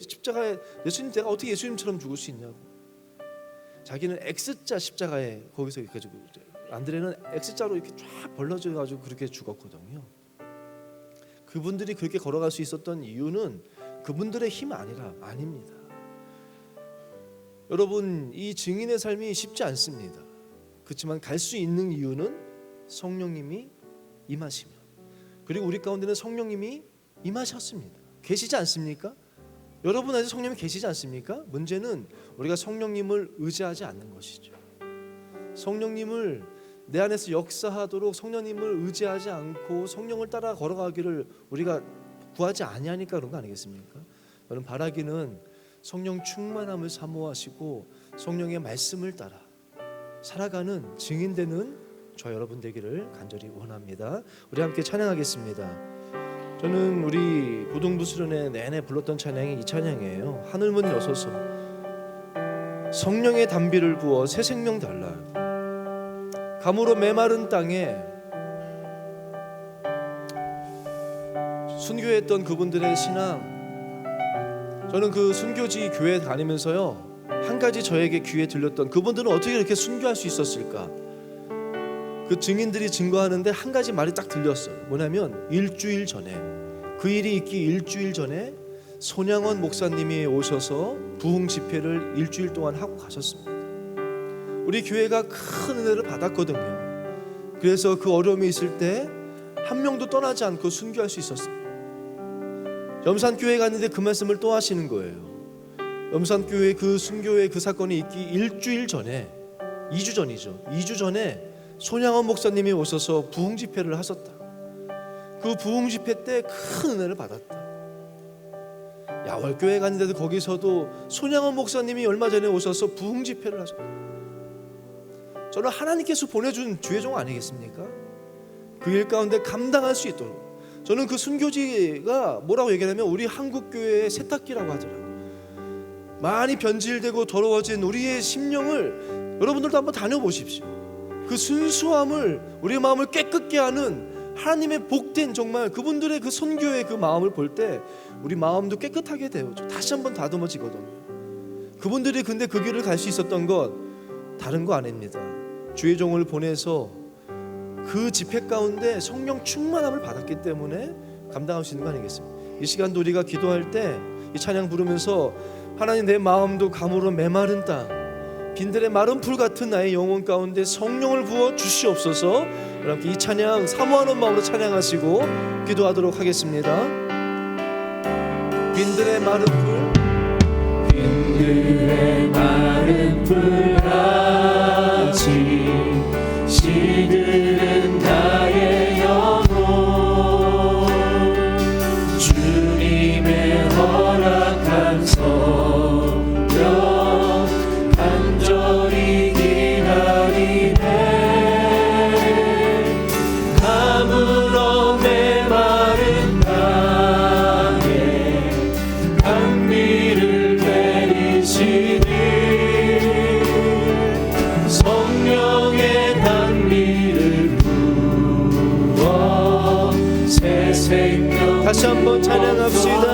내가 어떻게 예수님처럼 죽을 수 있냐고, 자기는 X자 십자가에 거기서 이렇게 죽고, 안드레는 X자로 이렇게 쫙 벌러져 가지고 그렇게 죽었거든요. 그분들이 그렇게 걸어갈 수 있었던 이유는 그분들의 힘 아닙니다. 여러분, 이 증인의 삶이 쉽지 않습니다. 그렇지만 갈 수 있는 이유는 성령님이 임하시면, 그리고 우리 가운데는 성령님이 임하셨습니다. 계시지 않습니까? 여러분 안에 성령님이 계시지 않습니까? 문제는 우리가 성령님을 의지하지 않는 것이죠. 성령님을 내 안에서 역사하도록 성령님을 의지하지 않고 성령을 따라 걸어가기를 우리가 구하지 아니하니까 그런 거 아니겠습니까? 저는 바라기는 성령 충만함을 사모하시고 성령의 말씀을 따라 살아가는 증인되는 저 여러분 되기를 간절히 원합니다. 우리 함께 찬양하겠습니다. 저는 우리 고등부 수련회 내내 불렀던 찬양이 이 찬양이에요. 하늘문 여소서, 성령의 담비를 부어 새 생명 달라. 가물어 메마른 땅에 순교했던 그분들의 신앙, 저는 그 순교지 교회 다니면서요, 한 가지 저에게 귀에 들렸던, 그분들은 어떻게 이렇게 순교할 수 있었을까? 그 증인들이 증거하는데 한 가지 말이 딱 들렸어요. 뭐냐면 일주일 전에, 그 일이 있기 일주일 전에 손양원 목사님이 오셔서 부흥 집회를 일주일 동안 하고 가셨습니다. 우리 교회가 큰 은혜를 받았거든요. 그래서 그 어려움이 있을 때 한 명도 떠나지 않고 순교할 수 있었습니다. 염산교회 갔는데 그 말씀을 또 하시는 거예요. 염산교회 그 순교회 그 사건이 있기 일주일 전에, 2주 전이죠. 2주 전에 손양원 목사님이 오셔서 부흥 집회를 하셨다. 그 부흥 집회 때 큰 은혜를 받았다. 야월교회 갔는데도 거기서도 손양원 목사님이 얼마 전에 오셔서 부흥 집회를 하셨다. 저는 하나님께서 보내준 주의종 아니겠습니까? 그 일 가운데 감당할 수 있도록. 저는 그 순교지가 뭐라고 얘기하냐면 우리 한국교회의 세탁기라고 하더라고요. 많이 변질되고 더러워진 우리의 심령을 여러분들도 한번 다녀보십시오. 그 순수함을, 우리의 마음을 깨끗게 하는 하나님의 복된, 정말 그분들의 그 선교의 그 마음을 볼 때 우리 마음도 깨끗하게 돼요. 다시 한번 다듬어지거든요. 그분들이 근데 그 길을 갈 수 있었던 건 다른 거 아닙니다. 주의 종을 보내서 그 집회 가운데 성령 충만함을 받았기 때문에 감당할 수 있는 거 아니겠습니까? 이 시간도 우리가 기도할 때 이 찬양 부르면서 하나님, 내 마음도 가물어 메마른 땅, 빈들의 마른 풀 같은 나의 영혼 가운데 성령을 부어 주시옵소서. 여러분 이 찬양 사모하는 마음으로 찬양하시고 기도하도록 하겠습니다. 빈들의 마른 풀, 빈들의 마른 풀같이 시드는 나의 영혼, 주님의 허락한 성령 간절히 기다리네. 가물어 메마른 땅에 강비를 내리시니 성령의 단비를 부어 새 생명. 다시 한번 찬양합시다.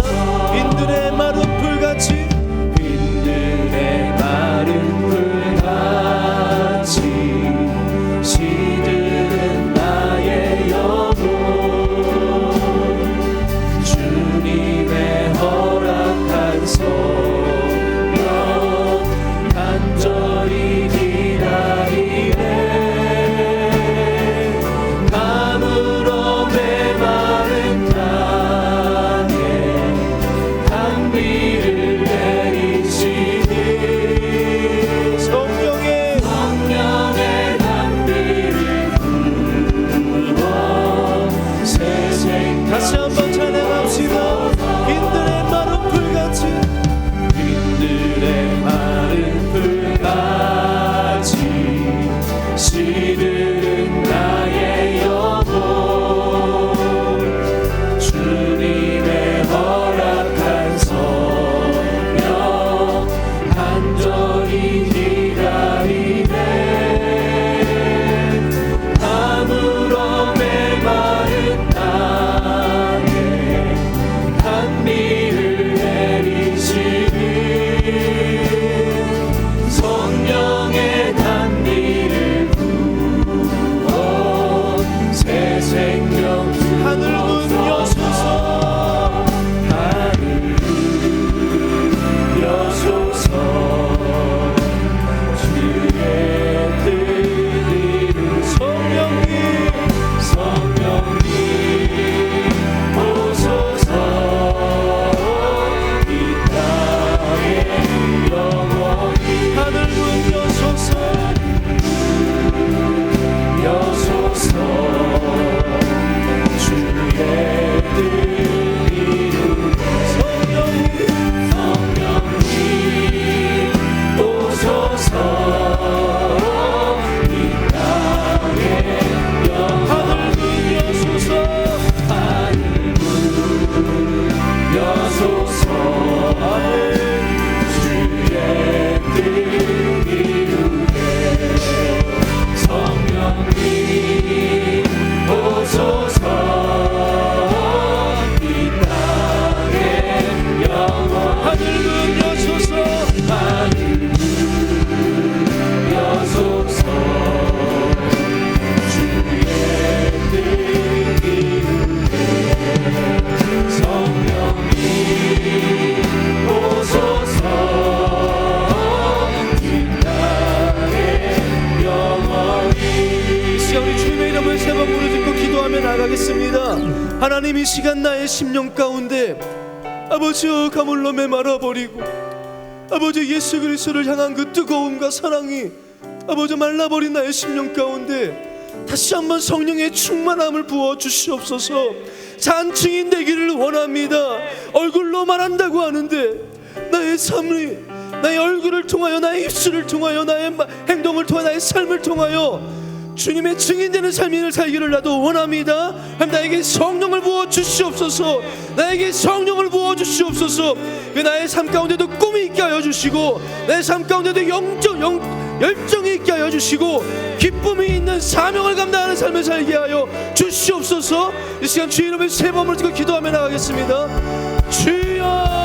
빈들의 마른 풀같이, 빈들의 마른 풀같이 시드는 나의 영혼, 주님의 허락한 성령 간절히 기다리네. 가물어 메마른 땅에 강비를 내리시니 주님 이 시간 나의 심령 가운데 아버지여 가물러 메말아버리고 아버지 예수 그리스도를 향한 그 뜨거움과 사랑이 아버지 말라버린 나의 심령 가운데 다시 한번 성령의 충만함을 부어주시옵소서. 잔증인 되기를 원합니다. 얼굴로 말한다고 하는데 나의 삶이, 나의 얼굴을 통하여, 나의 입술을 통하여, 나의 행동을 통하여, 나의 삶을 통하여 주님의 증인되는 삶을 살기를 나도 원합니다. 나에게 성령을 부어 주시옵소서. 나에게 성령을 부어 주시옵소서. 나의 삶 가운데도 꿈이 있게 하여 주시고, 나의 삶 가운데도 열정이 있게 하여 주시고, 기쁨이 있는 사명을 감당하는 삶을 살게 하여 주시옵소서. 이 시간 주의 이름을 세 번을 듣고 기도하며 나가겠습니다. 주여,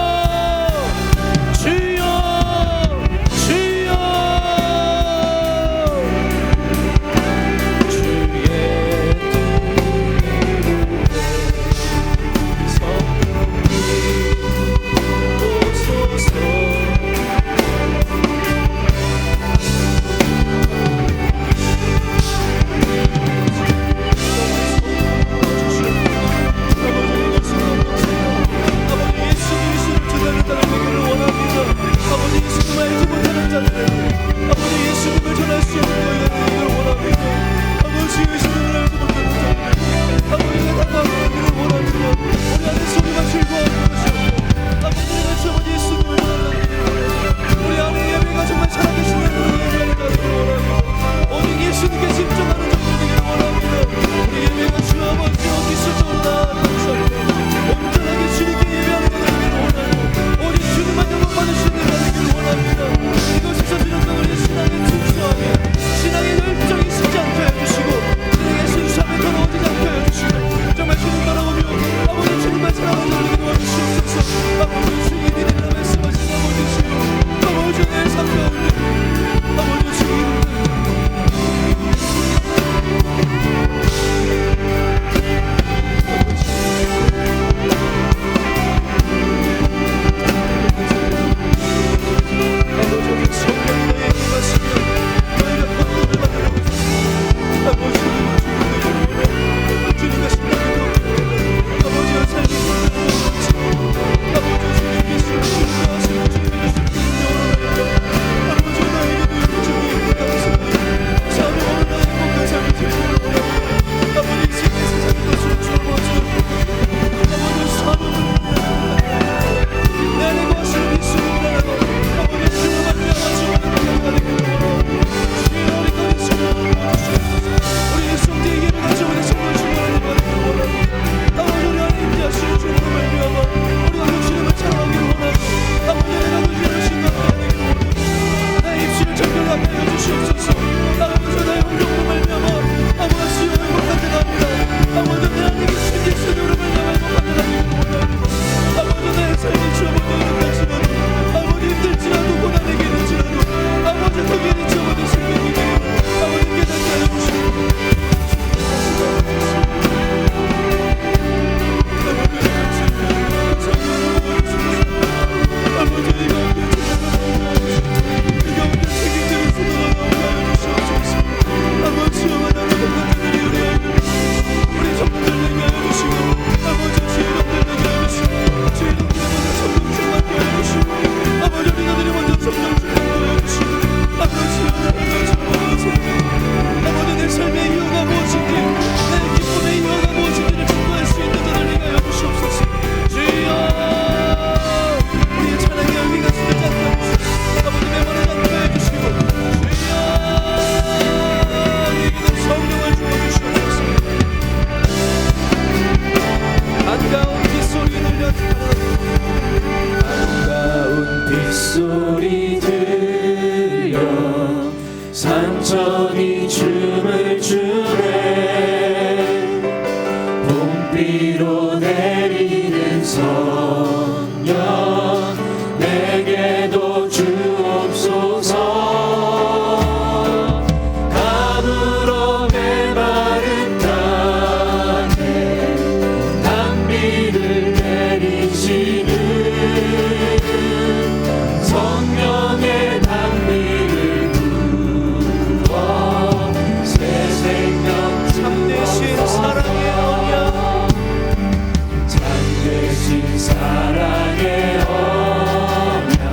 사랑의 언약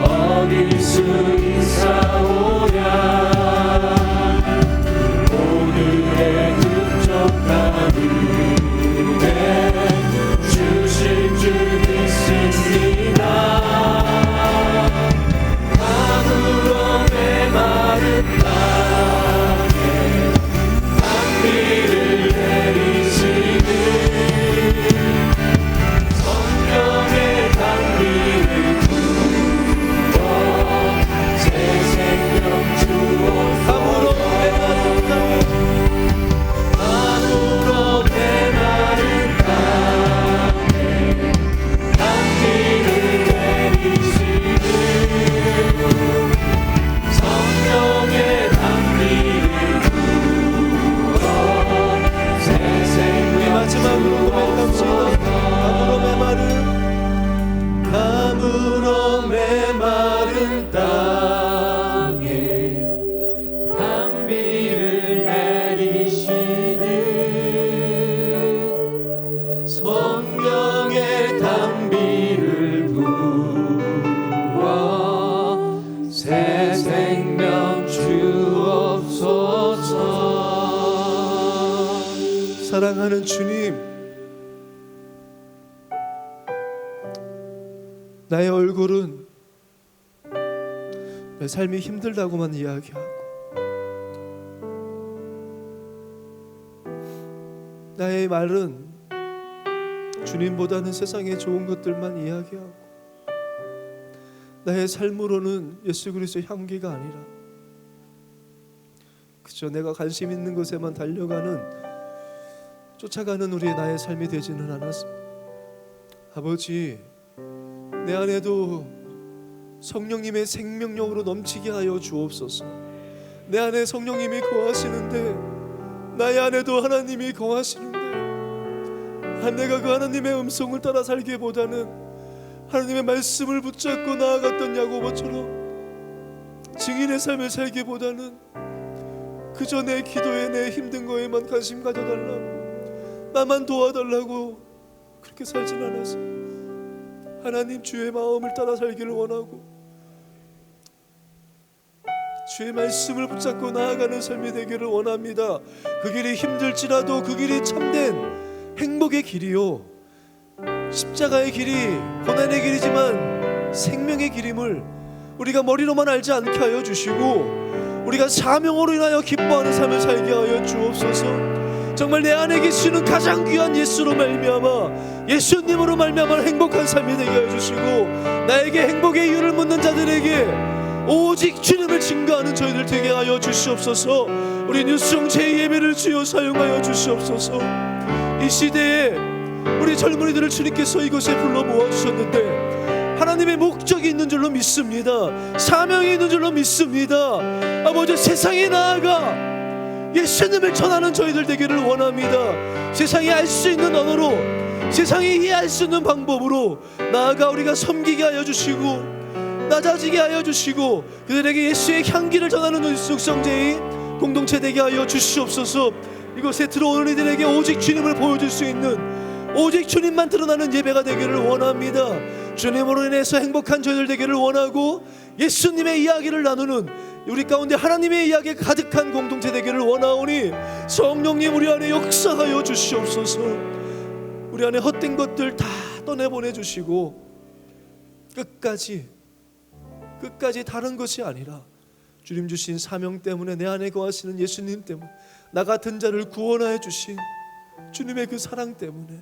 어길 수 있사오랴. 오늘의 흡족한 은혜 주실 줄 믿습니다. 감으로 메마른 땅에 단비를 내리시는 성령의 단비를 부어 새 생명 주옵소서. 감으로 메마른 땅에 단비를 내리시는 성령의 단비를 부어 새 생명 마지막으로 고백합시다. 감으로 메마른 땅에 단비를 내리시는 성령의 단비를 부어 새 생명 주옵소서. 사랑하는 주님, 나의 얼굴은 내 삶이 힘들다고만 이야기하고, 나의 말은 주님보다는 세상의 좋은 것들만 이야기하고, 나의 삶으로는 예수 그리스도의 향기가 아니라 그저 내가 관심 있는 것에만 달려가는, 쫓아가는 우리의 나의 삶이 되지는 않았습니다. 아버지, 내 안에도 성령님의 생명력으로 넘치게 하여 주옵소서. 내 안에 성령님이 거하시는데, 나의 안에도 하나님이 거하시는데, 내가 그 하나님의 음성을 따라 살기보다는 하나님의 말씀을 붙잡고 나아갔던 야고보처럼 증인의 삶을 살기보다는 그저 내 기도에, 내 힘든 거에만 관심 가져달라고, 나만 도와달라고 그렇게 살진 않아서 하나님 주의 마음을 따라 살기를 원하고, 주의 말씀을 붙잡고 나아가는 삶이 되기를 원합니다. 그 길이 힘들지라도 그 길이 참된 행복의 길이요, 십자가의 길이 고난의 길이지만 생명의 길임을 우리가 머리로만 알지 않게 하여 주시고, 우리가 사명으로 인하여 기뻐하는 삶을 살게 하여 주옵소서. 정말 내 안에 계시는 가장 귀한 예수로 말미암아, 예수님으로 말미암아 행복한 삶이 되게 하여 주시고, 나에게 행복의 이유를 묻는 자들에게 오직 주님을 증거하는 저희들 되게 하여 주시옵소서. 우리 뉴스용 제2예배를 주여 사용하여 주시옵소서. 이 시대에 우리 젊은이들을 주님께서 이곳에 불러 모아주셨는데 하나님의 목적이 있는 줄로 믿습니다. 사명이 있는 줄로 믿습니다. 아버지, 세상에 나아가 예수님을 전하는 저희들 되기를 원합니다. 세상이 알 수 있는 언어로, 세상이 이해할 수 있는 방법으로 나아가 우리가 섬기게 하여 주시고, 낮아지게 하여 주시고, 그들에게 예수의 향기를 전하는 육성제의 공동체 되게 하여 주시옵소서. 이곳에 들어오는 이들에게 오직 주님을 보여줄 수 있는, 오직 주님만 드러나는 예배가 되기를 원합니다. 주님으로 인해서 행복한 저희들 되기를 원하고, 예수님의 이야기를 나누는 우리 가운데 하나님의 이야기가 가득한 공동체 되기를 원하오니, 성령님 우리 안에 역사하여 주시옵소서. 우리 안에 헛된 것들 다 떠내보내 주시고, 끝까지 다른 것이 아니라 주님 주신 사명 때문에, 내 안에 거하시는 예수님 때문에, 나 같은 자를 구원하여 주신 주님의 그 사랑 때문에,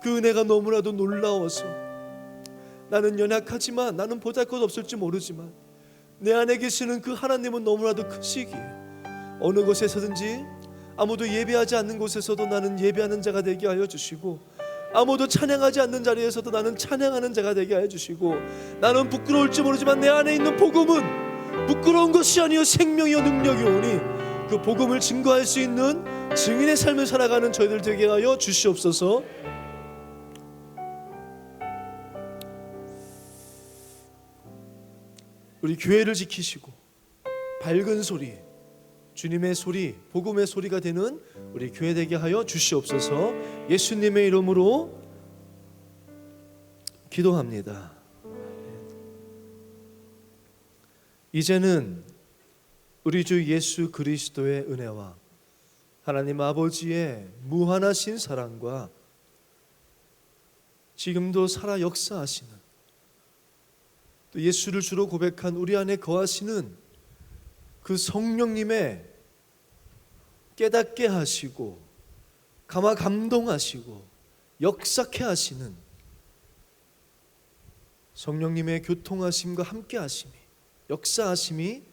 그 은혜가 너무나도 놀라워서, 나는 연약하지만, 나는 보잘것없을지 모르지만 내 안에 계시는 그 하나님은 너무나도 크시기에 어느 곳에서든지, 아무도 예배하지 않는 곳에서도 나는 예배하는 자가 되게 하여 주시고, 아무도 찬양하지 않는 자리에서도 나는 찬양하는 자가 되게 하여 주시고, 나는 부끄러울지 모르지만 내 안에 있는 복음은 부끄러운 것이 아니요 생명이요 능력이오니, 그 복음을 증거할 수 있는 증인의 삶을 살아가는 저희들 되게 하여 주시옵소서. 우리 교회를 지키시고 밝은 소리, 주님의 소리, 복음의 소리가 되는 우리 교회 되게 하여 주시옵소서. 예수님의 이름으로 기도합니다. 이제는 우리 주 예수 그리스도의 은혜와 하나님 아버지의 무한하신 사랑과 지금도 살아 역사하시는, 또 예수를 주로 고백한 우리 안에 거하시는 그 성령님의 깨닫게 하시고 감화 감동하시고 역사케 하시는 성령님의 교통하심과 함께 하심이, 역사하심이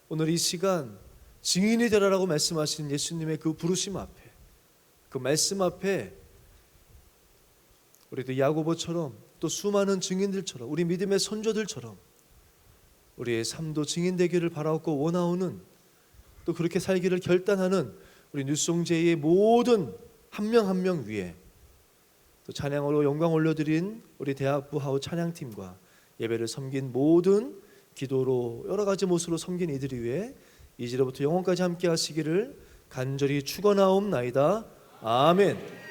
오늘 이 시간 증인이 되라라고 말씀하시는 예수님의 그 부르심 앞에, 그 말씀 앞에 우리도 야고보처럼 또 수많은 증인들처럼, 우리 믿음의 선조들처럼 우리의 삶도 증인되기를 바라고 원하오는, 또 그렇게 살기를 결단하는 우리 뉴송제의 모든 한 명 한 명 위에 또 찬양으로 영광 올려드린 우리 대학부 하우 찬양팀과 예배를 섬긴 모든, 기도로 여러 가지 모습으로 섬긴 이들이 위해 이제로부터 영원까지 함께 하시기를 간절히 축원하옵나이다. 아멘.